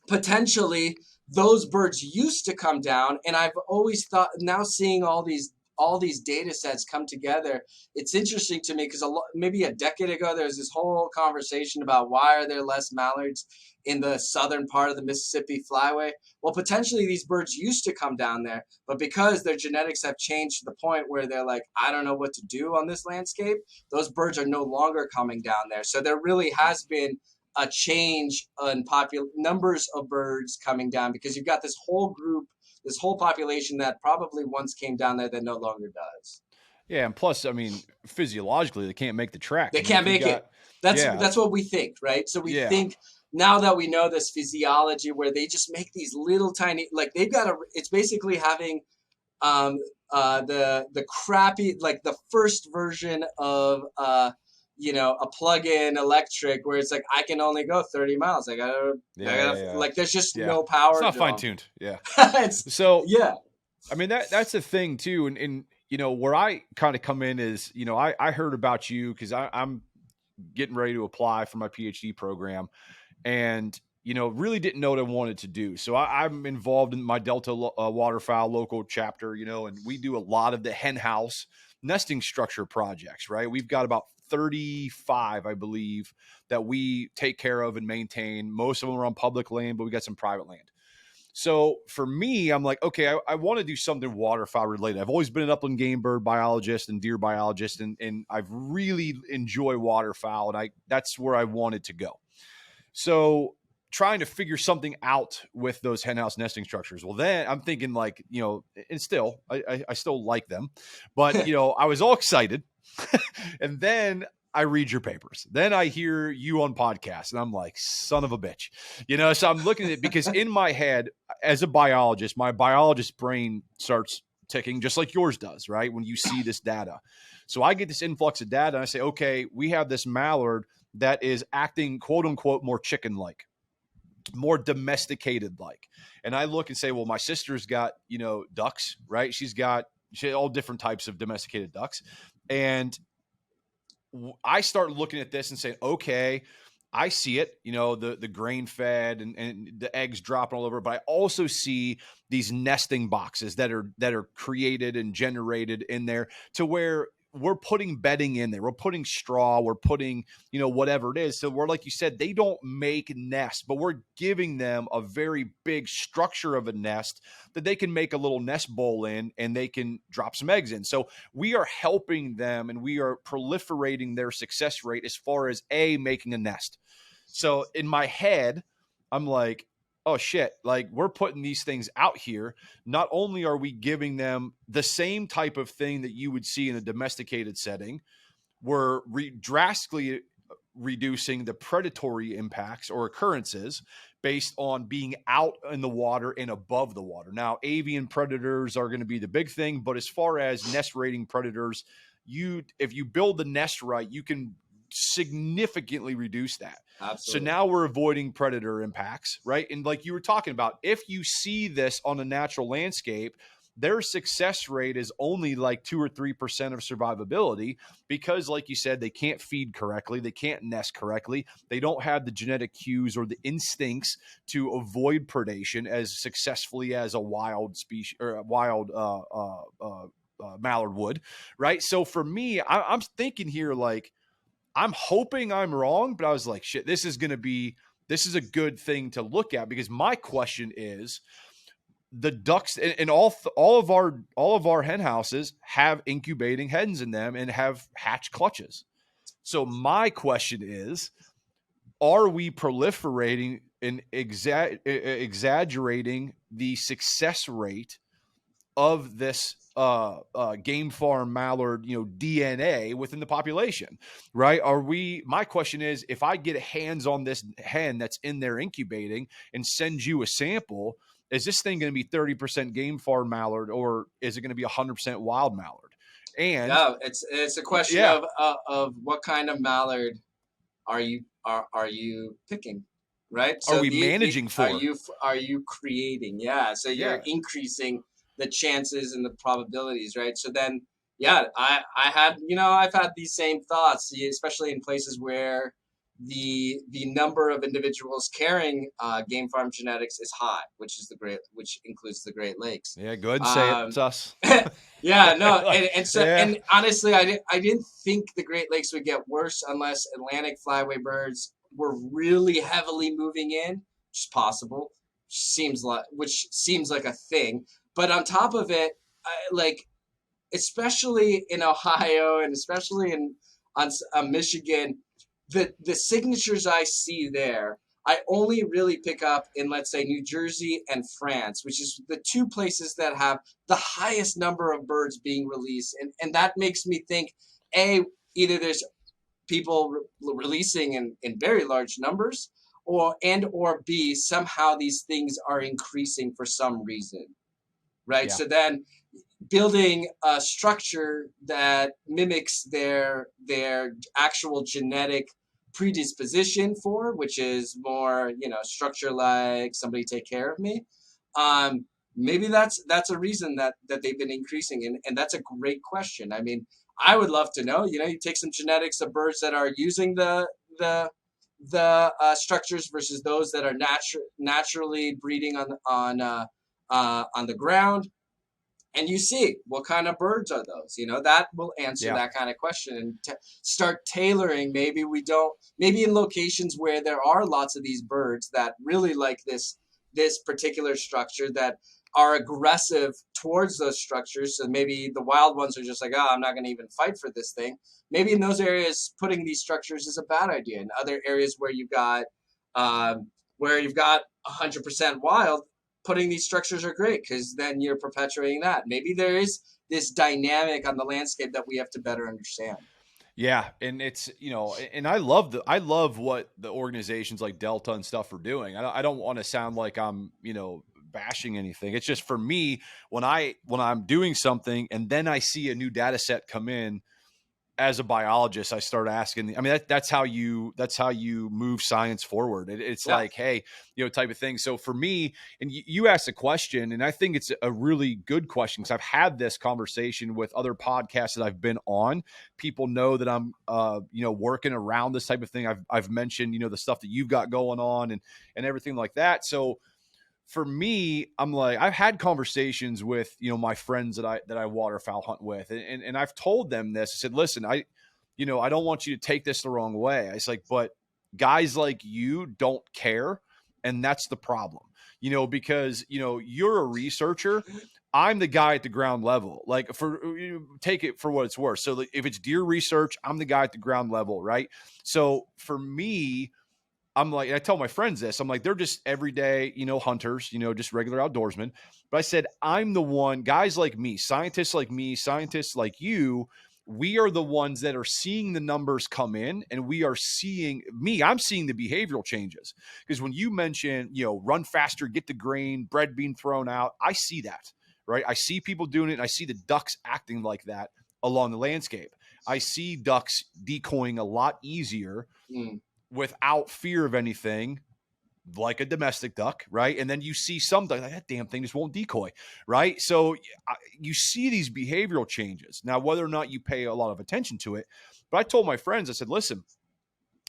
potentially those birds used to come down, and I've always thought, now seeing all these all these data sets come together, it's interesting to me because maybe a decade ago, there was this whole conversation about why are there less mallards in the southern part of the Mississippi Flyway. Well, potentially these birds used to come down there, but because their genetics have changed to the point where they're like, I don't know what to do on this landscape, those birds are no longer coming down there. So there really has been a change in numbers of birds coming down, because you've got this whole group, this whole population that probably once came down there that no longer does. Yeah, and plus, I mean, physiologically, they can't make the track. They can't make it. That's what we think, right? So we think, now that we know this physiology where they just make these little tiny, like they've got it's basically having the crappy, like the first version of a plug-in electric where it's like, I can only go 30 miles. I gotta like, there's just no power. It's not fine-tuned. Yeah. I mean, that's the thing too. And where I kind of come in is, I heard about you because I'm getting ready to apply for my PhD program, and really didn't know what I wanted to do. So I'm involved in my Delta waterfowl local chapter, and we do a lot of the hen house nesting structure projects, right? We've got about 35, I believe, that we take care of and maintain. Most of them are on public land, but we got some private land. So for me, I'm like, okay, I want to do something waterfowl related. I've always been an upland game bird biologist and deer biologist, and I've really enjoy waterfowl, and that's where I wanted to go. So trying to figure something out with those henhouse nesting structures. Well, then I'm thinking like, and still, I still like them, but I was all excited. And then I read your papers. Then I hear you on podcasts, and I'm like, son of a bitch, so I'm looking at it because in my head as a biologist, my biologist brain starts ticking just like yours does, right? When you see this data. So I get this influx of data and I say, okay, we have this mallard that is acting quote unquote more chicken-like, more domesticated-like. And I look and say, well, my sister's got, ducks, right? She had all different types of domesticated ducks. And I start looking at this and saying, okay, I see it, the grain fed and the eggs dropping all over, but I also see these nesting boxes that are created and generated in there to where we're putting bedding in there. We're putting straw, we're putting, whatever it is. So we're, like you said, they don't make nests, but we're giving them a very big structure of a nest that they can make a little nest bowl in, and they can drop some eggs in. So we are helping them, and we are proliferating their success rate as far as making a nest. So in my head, I'm like, oh shit, like we're putting these things out here. Not only are we giving them the same type of thing that you would see in a domesticated setting, we're drastically reducing the predatory impacts or occurrences based on being out in the water and above the water. Now, avian predators are going to be the big thing, but as far as nest raiding predators, if you build the nest right, you can significantly reduce that. Absolutely. So now we're avoiding predator impacts, right? And like you were talking about, if you see this on a natural landscape, their success rate is only like 2 or 3% of survivability because, like you said, they can't feed correctly, they can't nest correctly, they don't have the genetic cues or the instincts to avoid predation as successfully as a wild species or a wild mallard would, right? So for me, I'm thinking here like, I'm hoping I'm wrong, but I was like, shit, this is a good thing to look at, because my question is, the ducks and all of our hen houses have incubating hens in them and have hatch clutches. So my question is, are we proliferating and exaggerating the success rate of this game farm mallard, DNA within the population, right? My question is, if I get hands on this hen that's in there incubating and send you a sample, is this thing going to be 30% game farm mallard, or is it going to be 100% wild mallard? And it's a question of what kind of mallard are you picking, right? So are we managing for? Are you creating? Yeah. So you're increasing the chances and the probabilities, right? So then, I've had these same thoughts, especially in places where the number of individuals carrying game farm genetics is high, which includes the Great Lakes. Yeah, go ahead and say it. It's us. Yeah, no, Like, and so yeah. and honestly, I didn't think the Great Lakes would get worse unless Atlantic flyway birds were really heavily moving in, which is possible. Which seems like a thing. But on top of it, like especially in Ohio and especially in on Michigan, the signatures I see there, I only really pick up in, let's say, New Jersey and France, which is the two places that have the highest number of birds being released, and that makes me think, either there's people releasing in very large numbers, or B, somehow these things are increasing for some reason, right? Yeah. So then building a structure that mimics their actual genetic predisposition for, which is more, structure like somebody take care of me. Maybe that's a reason that they've been increasing, and that's a great question. I mean, I would love to know. You take some genetics of birds that are using the structures versus those that are naturally breeding on the ground, and you see what kind of birds are those. That will answer that kind of question, and start tailoring. Maybe in locations where there are lots of these birds that really like this particular structure, that are aggressive towards those structures. So maybe the wild ones are just like, oh, I'm not going to even fight for this thing. Maybe in those areas, putting these structures is a bad idea. In other areas where you've got 100% wild, putting these structures are great, because then you're perpetuating that. Maybe there is this dynamic on the landscape that we have to better understand. Yeah, and it's and I love what the organizations like Delta and stuff are doing. I don't want to sound like I'm bashing anything. It's just, for me, when I'm doing something and then I see a new data set come in, as a biologist, I start asking. I mean, that's how you move science forward. It's like, hey, type of thing. So for me, and you asked a question, and I think it's a really good question, because I've had this conversation with other podcasts that I've been on. People know that I'm, working around this type of thing. I've mentioned, the stuff that you've got going on and everything like that. So for me, I'm like, I've had conversations with, my friends that I waterfowl hunt with, and I've told them this. I said, listen, I don't want you to take this the wrong way. I was like, but guys like you don't care. And that's the problem, because, you're a researcher. I'm the guy at the ground level. Like, take it for what it's worth. So if it's deer research, I'm the guy at the ground level. Right. So for me, I'm like, I tell my friends this, I'm like, they're just everyday, hunters, just regular outdoorsmen. But I said, I'm the one, guys like me, scientists like you, we are the ones that are seeing the numbers come in, and I'm seeing the behavioral changes. Because when you mention, run faster, get the grain, bread being thrown out, I see that, right? I see people doing it, and I see the ducks acting like that along the landscape. I see ducks decoying a lot easier without fear of anything, like a domestic duck, right? And then you see some duck, like, that damn thing just won't decoy, right? So you see these behavioral changes. Now, whether or not you pay a lot of attention to it, but I told my friends, I said, listen,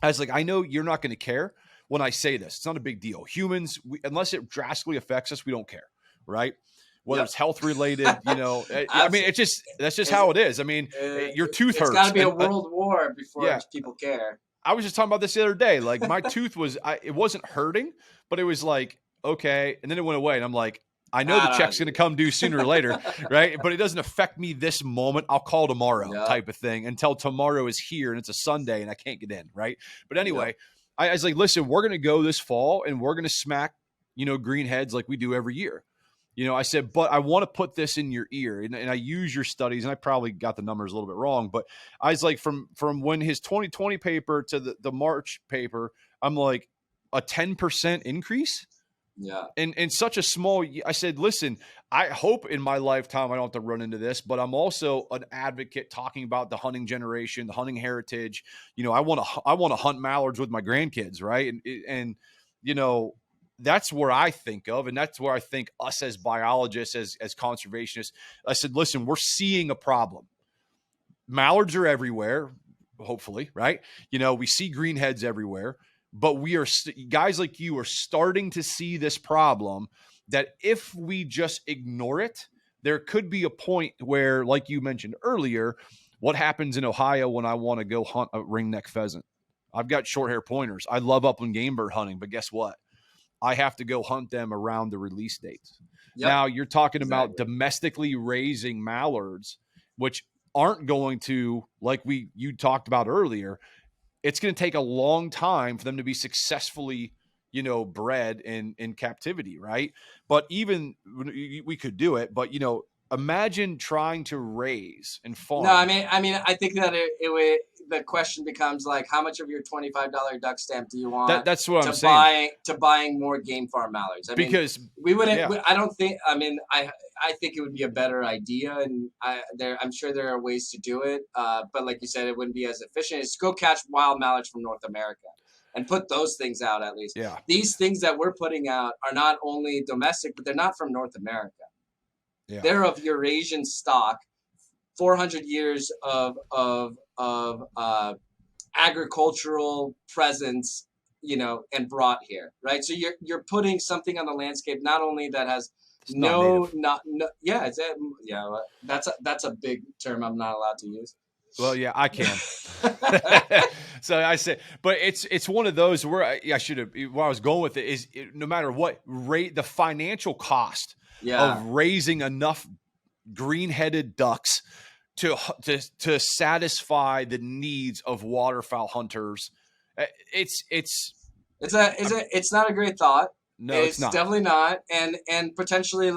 I was like, I know you're not going to care when I say this. It's not a big deal. Humans, unless it drastically affects us, we don't care, right? Whether it's health related, I mean, that's just how it is. I mean, your tooth hurts. It's got to be a world war before people care. I was just talking about this the other day. Like, my tooth it wasn't hurting, but it was like, okay. And then it went away. And I'm like, I know the check's going to come due sooner or later. Right. But it doesn't affect me this moment. I'll call tomorrow type of thing, until tomorrow is here and it's a Sunday and I can't get in. Right. But anyway, I was like, listen, we're going to go this fall and we're going to smack, green heads like we do every year. I said, but I want to put this in your ear, and I use your studies, and I probably got the numbers a little bit wrong, but I was like, from when his 2020 paper to the March paper, I'm like, a 10% increase. Yeah. And such a small, I said, listen, I hope in my lifetime I don't have to run into this, but I'm also an advocate talking about the hunting generation, the hunting heritage. I want to hunt mallards with my grandkids. Right. And that's where I think of, and that's where I think us as biologists, as conservationists, I said, listen, we're seeing a problem. Mallards are everywhere. hopefully, right? We see greenheads everywhere, but we are guys like you are starting to see this problem that if we just ignore it, there could be a point where, like you mentioned earlier, what happens in Ohio when I want to go hunt a ringneck pheasant? I've got short hair pointers. I love upland game bird hunting, but guess what? I have to go hunt them around the release dates. Yep. Now you're talking about domestically raising mallards, which aren't going to, like you talked about earlier, it's going to take a long time for them to be successfully, bred in captivity, right? But even we could do it, but imagine trying to raise and farm. No, I mean, I think that the question becomes like, how much of your $25 duck stamp do you want? That's what I'm saying. To buying more game farm mallards. Because we wouldn't. Yeah. I don't think. I mean, I think it would be a better idea, and I'm sure there are ways to do it. But like you said, it wouldn't be as efficient. It's go catch wild mallards from North America and put those things out at least. Yeah. These things that we're putting out are not only domestic, but they're not from North America. Yeah. They're of Eurasian stock, 400 years of agricultural presence, and brought here, right? So you're putting something on the landscape not only that has that's a big term I'm not allowed to use. Well, yeah, I can. So I said, but it's one of those where I should have. Where I was going with it is, no matter what rate, the financial cost of raising enough green-headed ducks to satisfy the needs of waterfowl hunters, it's not a great thought. No, it's not. Definitely not, and potentially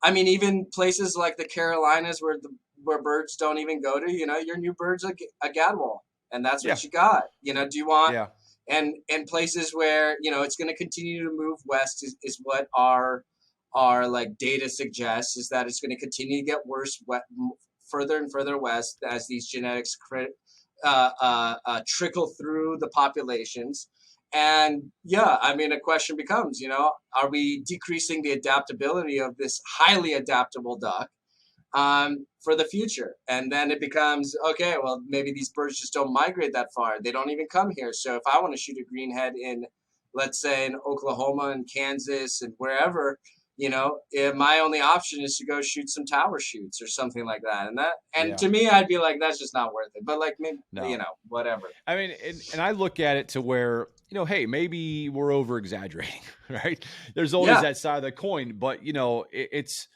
even places like the Carolinas where birds don't even go to, your new bird's a gadwall, and that's what you got. Do you want and places where it's going to continue to move west is what our like data suggests, is that it's going to continue to get worse further and further west as these genetics trickle through the populations. And a question becomes, are we decreasing the adaptability of this highly adaptable duck for the future? And then it becomes, okay, well, maybe these birds just don't migrate that far. They don't even come here. So if I want to shoot a greenhead in, let's say, in Oklahoma and Kansas and wherever, if my only option is to go shoot some tower shoots or something like that. And to me, I'd be like, that's just not worth it. But like, maybe, whatever. I mean, and I look at it to where, hey, maybe we're over exaggerating, right? There's always that side of the coin, but it's,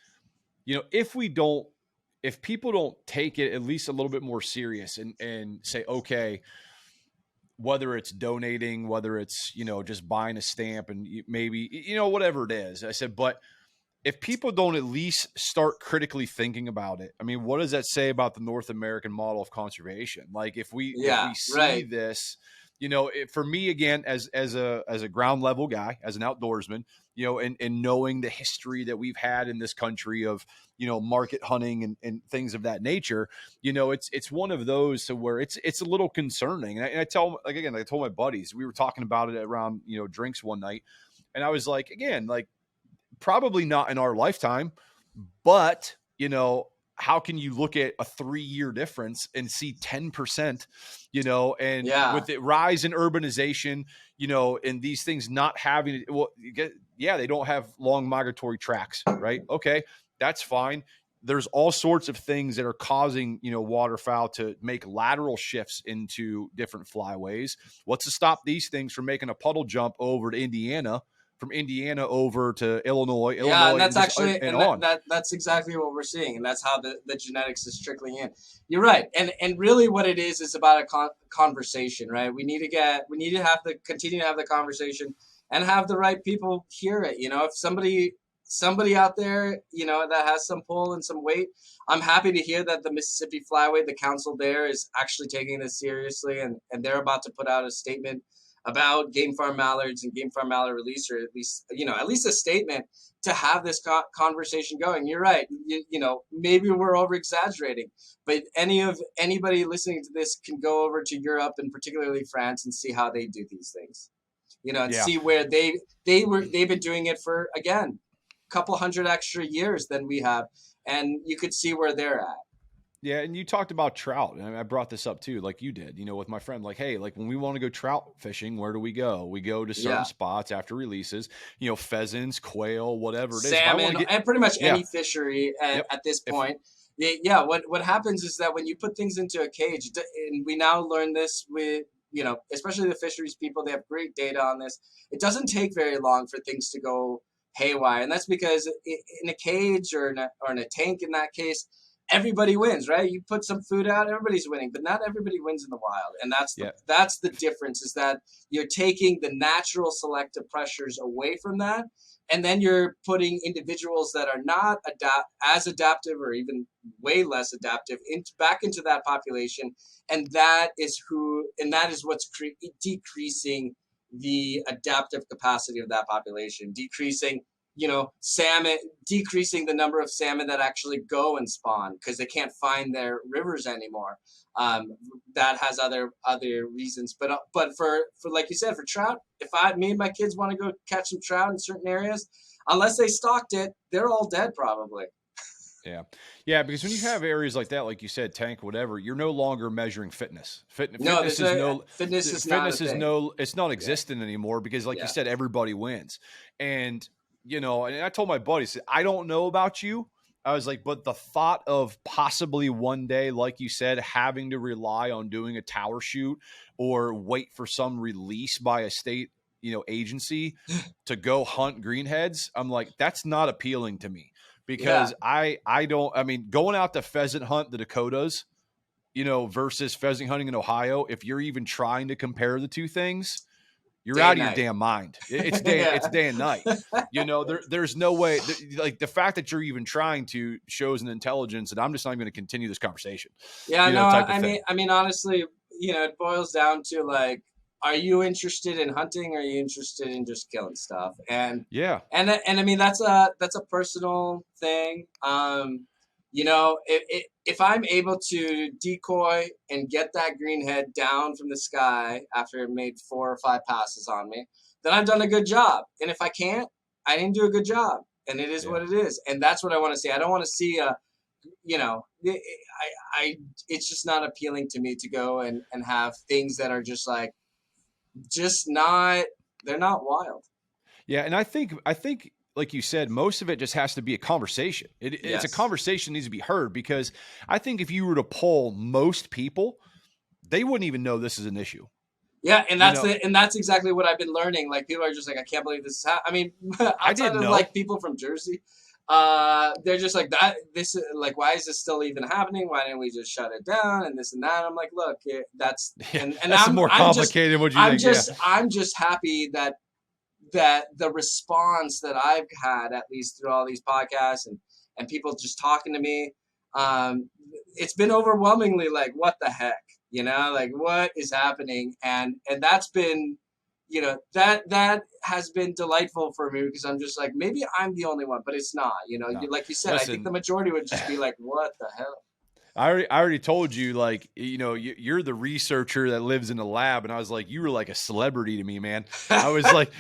if people don't take it at least a little bit more serious and say, okay, whether it's donating, whether it's, just buying a stamp and maybe, whatever it is, I said, but if people don't at least start critically thinking about it, I mean, what does that say about the North American model of conservation? Like if we see this, for me, again, as a ground level guy, as an outdoorsman, and knowing the history that we've had in this country of, market hunting and things of that nature, it's one of those to where it's a little concerning. And I tell, like, again, I told my buddies, we were talking about it around, drinks one night. And I was like, again, like probably not in our lifetime, but, how can you look at a 3-year difference and see 10%, with the rise in urbanization, and these things not having, they don't have long migratory tracks, right? Okay, that's fine. There's all sorts of things that are causing, waterfowl to make lateral shifts into different flyways. What's to stop these things from making a puddle jump over to Indiana, from Indiana over to Illinois, and that's that's exactly what we're seeing, and that's how the genetics is trickling in. You're right, and really what it is about a conversation, right? We need to continue to have the conversation and have the right people hear it. If somebody out there, that has some pull and some weight, I'm happy to hear that the Mississippi Flyway, the council there, is actually taking this seriously, and they're about to put out a statement about game farm mallards and game farm mallard release, or at least a statement to have this conversation going. You're right. Maybe we're over exaggerating, but anybody listening to this can go over to Europe and particularly France and see how they do these things, and see where they've been doing it for, again, a couple hundred extra years than we have. And you could see where they're at. Yeah, and you talked about trout, and I brought this up too, like you did, with my friend. Like, hey, like when we want to go trout fishing, where do we go? We go to certain Yeah. spots after releases, pheasants, quail, whatever it is. If I want Salmon, to get, and pretty much yeah, any fishery at, yep, at this if point. Yeah, what happens is that when you put things into a cage, and we now learn this with, especially the fisheries people, they have great data on this. It doesn't take very long for things to go haywire, and that's because in a cage or in a tank, in that case, everybody wins, right? You put some food out, everybody's winning, but not everybody wins in the wild, and yeah, that's the difference, is that you're taking the natural selective pressures away from that, and then you're putting individuals that are not as adaptive, or even way less adaptive, back into that population, and that is what's decreasing the adaptive capacity of that population, decreasing salmon, decreasing the number of salmon that actually go and spawn because they can't find their rivers anymore. That has other reasons, but for like you said, for trout, if me and my kids want to go catch some trout in certain areas, unless they stocked it, they're all dead probably. yeah, yeah. Because when you have areas like that, like you said, tank, whatever, you're no longer measuring fitness. No, Fitness is no fitness is not a fitness is thing. no, it's not Yeah, existent anymore because, like you yeah, said, everybody wins, and and I told my buddies, I don't know about you. I was like, but the thought of possibly one day, like you said, having to rely on doing a tower shoot or wait for some release by a state, agency to go hunt greenheads, I'm like, that's not appealing to me yeah. because I don't, I mean, going out to pheasant hunt the Dakotas, versus pheasant hunting in Ohio, if you're even trying to compare the two things, you're Day out and of your night. damn mind. It's Yeah. day and night. There's no way. Like the fact that you're even trying to shows an intelligence, and I'm just not going to continue this conversation. Yeah, no, Type of I mean, thing. honestly, it boils down to, like, are you interested in hunting, or are you interested in just killing stuff? Yeah, And I mean, that's a personal thing. If I'm able to decoy and get that greenhead down from the sky after it made 4 or 5 passes on me, then I've done a good job. And if I can't, I didn't do a good job. And it is yeah. what it is. And that's what I want to see. I don't want to see I it's just not appealing to me to go and have things that are just like, just not, they're not wild. Yeah, and I think like you said, most of it just has to be a conversation. It's a Yes. conversation that needs to be heard because I think if you were to poll most people, they wouldn't even know this is an issue. Yeah, You know, and that's exactly what I've been learning. Like, people are just like, I can't believe this is I mean, I outside didn't of know. like people from Jersey, they're just like, that. This is like, why is this still even happening? Why didn't we just shut it down? And this and that. I'm like, look, that's Yeah, and that's more complicated than what you think. Yeah, I'm just happy that the response that I've had, at least through all these podcasts and people just talking to me, it's been overwhelmingly like, what the heck, like, what is happening? And that's been, that has been delightful for me, because I'm just like, maybe I'm the only one, but it's not, no. like you said, I think the Listen, majority would just be like, what the hell? I already told you, like, you're the researcher that lives in the lab, and I was like, you were like a celebrity to me, man. I know, I was like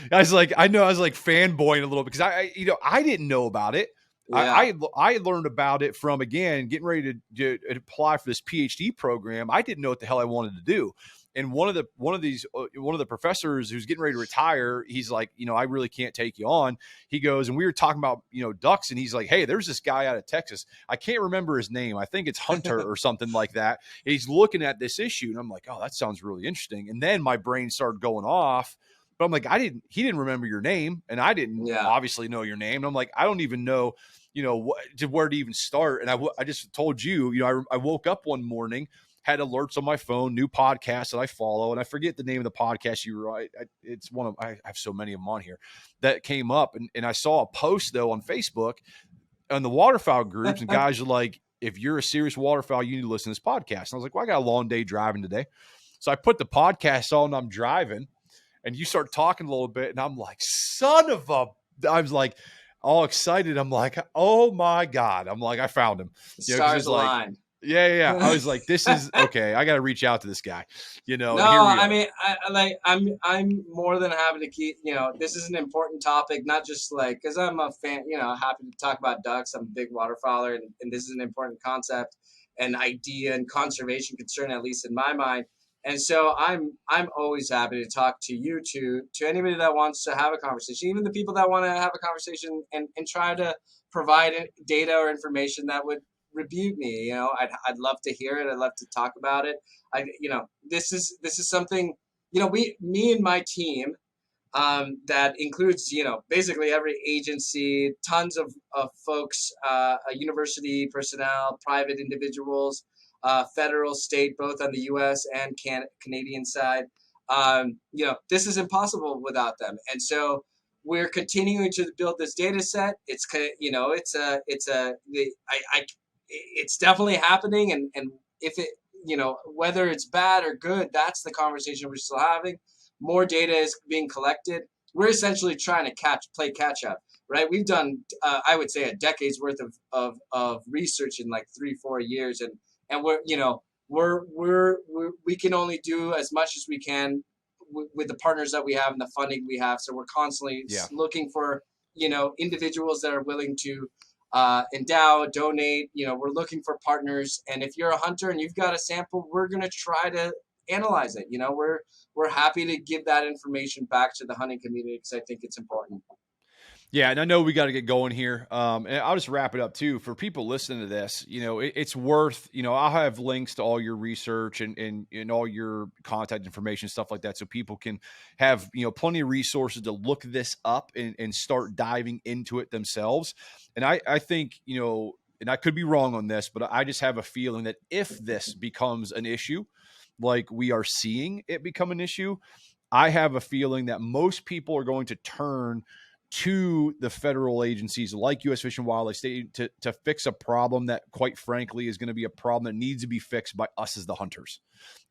fanboying a little because I didn't know about it. Yeah. I learned about it from, again, getting ready to apply for this PhD program. I didn't know what the hell I wanted to do. And one of the professors who's getting ready to retire, he's like, I really can't take you on. He goes, and we were talking about, ducks, and he's like, hey, there's this guy out of Texas. I can't remember his name. I think it's Hunter or something like that. And he's looking at this issue, and I'm like, oh, that sounds really interesting. And then my brain started going off. But I'm like, he didn't remember your name, and I didn't Yeah. obviously know your name. And I'm like, I don't even know, where to even start. And I just told you, I woke up one morning, had alerts on my phone, new podcasts that I follow, and I forget the name of the podcast you were. It's one of, I have so many of them on here that came up, and I saw a post though on Facebook on the waterfowl groups, and guys are like, if you're a serious waterfowl, you need to listen to this podcast. And I was like, well, I got a long day driving today, so I put the podcast on. And I'm driving, and you start talking a little bit, and I'm like, son of a, I was like all excited. I'm like, oh my God. I'm like, I found him. The 'Cause stars it's like, aligned. yeah. I was like, this is okay. I got to reach out to this guy, and No, here we I are. mean, I'm more than happy to keep. This is an important topic, not just like because I'm a fan. Happy to talk about ducks. I'm a big waterfowler, and this is an important concept. an idea and conservation concern, at least in my mind. And so I'm always happy to talk to you, to anybody that wants to have a conversation, even the people that want to have a conversation and try to provide data or information that would rebuke me. You know, I'd love to hear it. I'd love to talk about it. This is something, me and my team, that includes, basically every agency, tons of folks, university personnel, private individuals, federal, state, both on the U.S. and Canadian side. This is impossible without them. And so we're continuing to build this data set. It's it's definitely happening. And if it, whether it's bad or good, that's the conversation we're still having. More data is being collected. We're essentially trying to play catch up, right? We've done, I would say, a decade's worth of research in like 3-4 years, and we can only do as much as we can with the partners that we have and the funding we have. So we're constantly looking for, individuals that are willing to endow, donate. We're looking for partners, and if you're a hunter and you've got a sample, we're going to try to analyze it. We're happy to give that information back to the hunting community because I think it's important. Yeah, and I know we got to get going here. And I'll just wrap it up too. For people listening to this, it's worth, I'll have links to all your research and all your contact information, stuff like that, so people can have, plenty of resources to look this up and start diving into it themselves. And I think, and I could be wrong on this, but I just have a feeling that if this becomes an issue, like we are seeing it become an issue, I have a feeling that most people are going to turn to the federal agencies like U.S. Fish and Wildlife to fix a problem that, quite frankly, is going to be a problem that needs to be fixed by us as the hunters.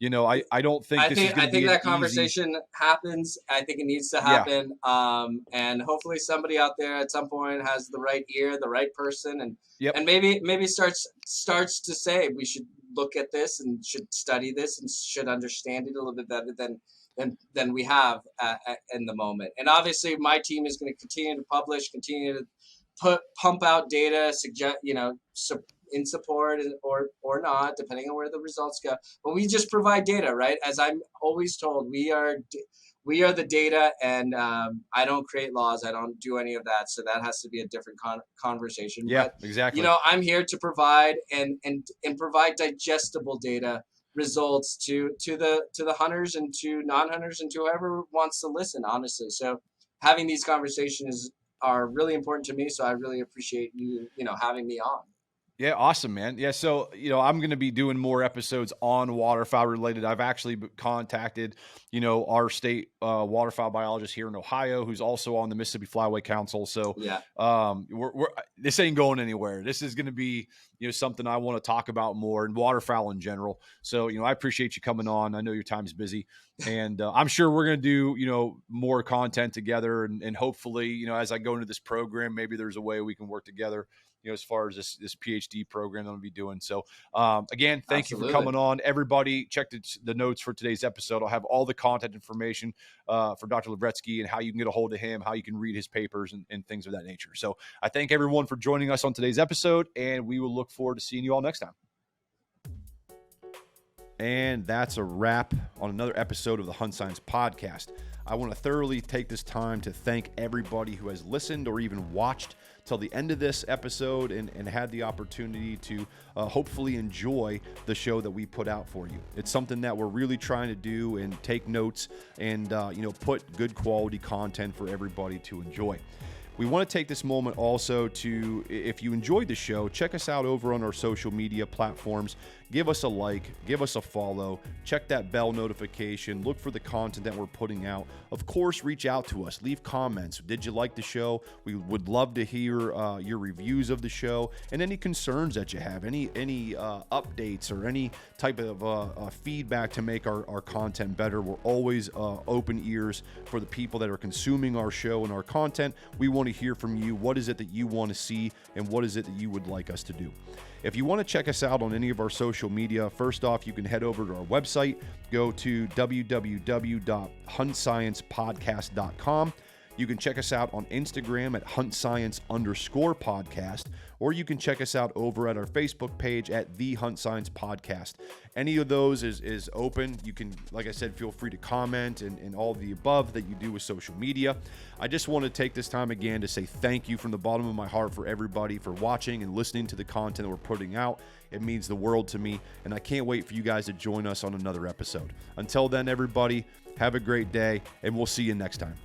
I don't think I think that conversation happens. I think it needs to happen. Yeah. And hopefully somebody out there at some point has the right ear, the right person, and maybe starts to say we should look at this and should study this and should understand it a little bit better than we have in the moment. And obviously my team is going to continue to publish, continue to pump out data, suggest, in support or not, depending on where the results go. But we just provide data, right? As I'm always told, we are the data, and I don't create laws. I don't do any of that. So that has to be a different conversation. Yeah, but, exactly. I'm here to provide and provide digestible data results to the hunters and to non-hunters and to whoever wants to listen, honestly. So having these conversations are really important to me. So I really appreciate you having me on. Yeah, awesome, man. Yeah, so, I'm going to be doing more episodes on waterfowl related. I've actually contacted, our state waterfowl biologist here in Ohio, who's also on the Mississippi Flyway Council. So, this ain't going anywhere. This is going to be, something I want to talk about more, and waterfowl in general. So, I appreciate you coming on. I know your time's busy, and I'm sure we're going to do, more content together, and hopefully, as I go into this program, maybe there's a way we can work together, as far as this PhD program that I'm going to be doing. So, again, thank you for coming on. Everybody, check the notes for today's episode. I'll have all the contact information for Dr. Lavretsky and how you can get a hold of him, how you can read his papers and things of that nature. So I thank everyone for joining us on today's episode, and we will look forward to seeing you all next time. And that's a wrap on another episode of the Hunt Science Podcast. I want to thoroughly take this time to thank everybody who has listened or even watched till the end of this episode and had the opportunity to hopefully enjoy the show that we put out for you. It's something that we're really trying to do and take notes and put good quality content for everybody to enjoy. We want to take this moment also to, if you enjoyed the show, check us out over on our social media platforms. Give us a like, give us a follow, check that bell notification, look for the content that we're putting out. Of course, reach out to us, leave comments. Did you like the show? We would love to hear your reviews of the show and any concerns that you have, any updates or any type of feedback to make our content better. We're always open ears for the people that are consuming our show and our content. We want to hear from you. What is it that you want to see, and what is it that you would like us to do? If you want to check us out on any of our social media, first off, you can head over to our website, go to www.huntsciencepodcast.com. You can check us out on Instagram at huntscience_podcast, or you can check us out over at our Facebook page at The Hunt Science Podcast. Any of those is open. You can, like I said, feel free to comment and all of the above that you do with social media. I just want to take this time again to say thank you from the bottom of my heart for everybody for watching and listening to the content that we're putting out. It means the world to me, and I can't wait for you guys to join us on another episode. Until then, everybody, have a great day, and we'll see you next time.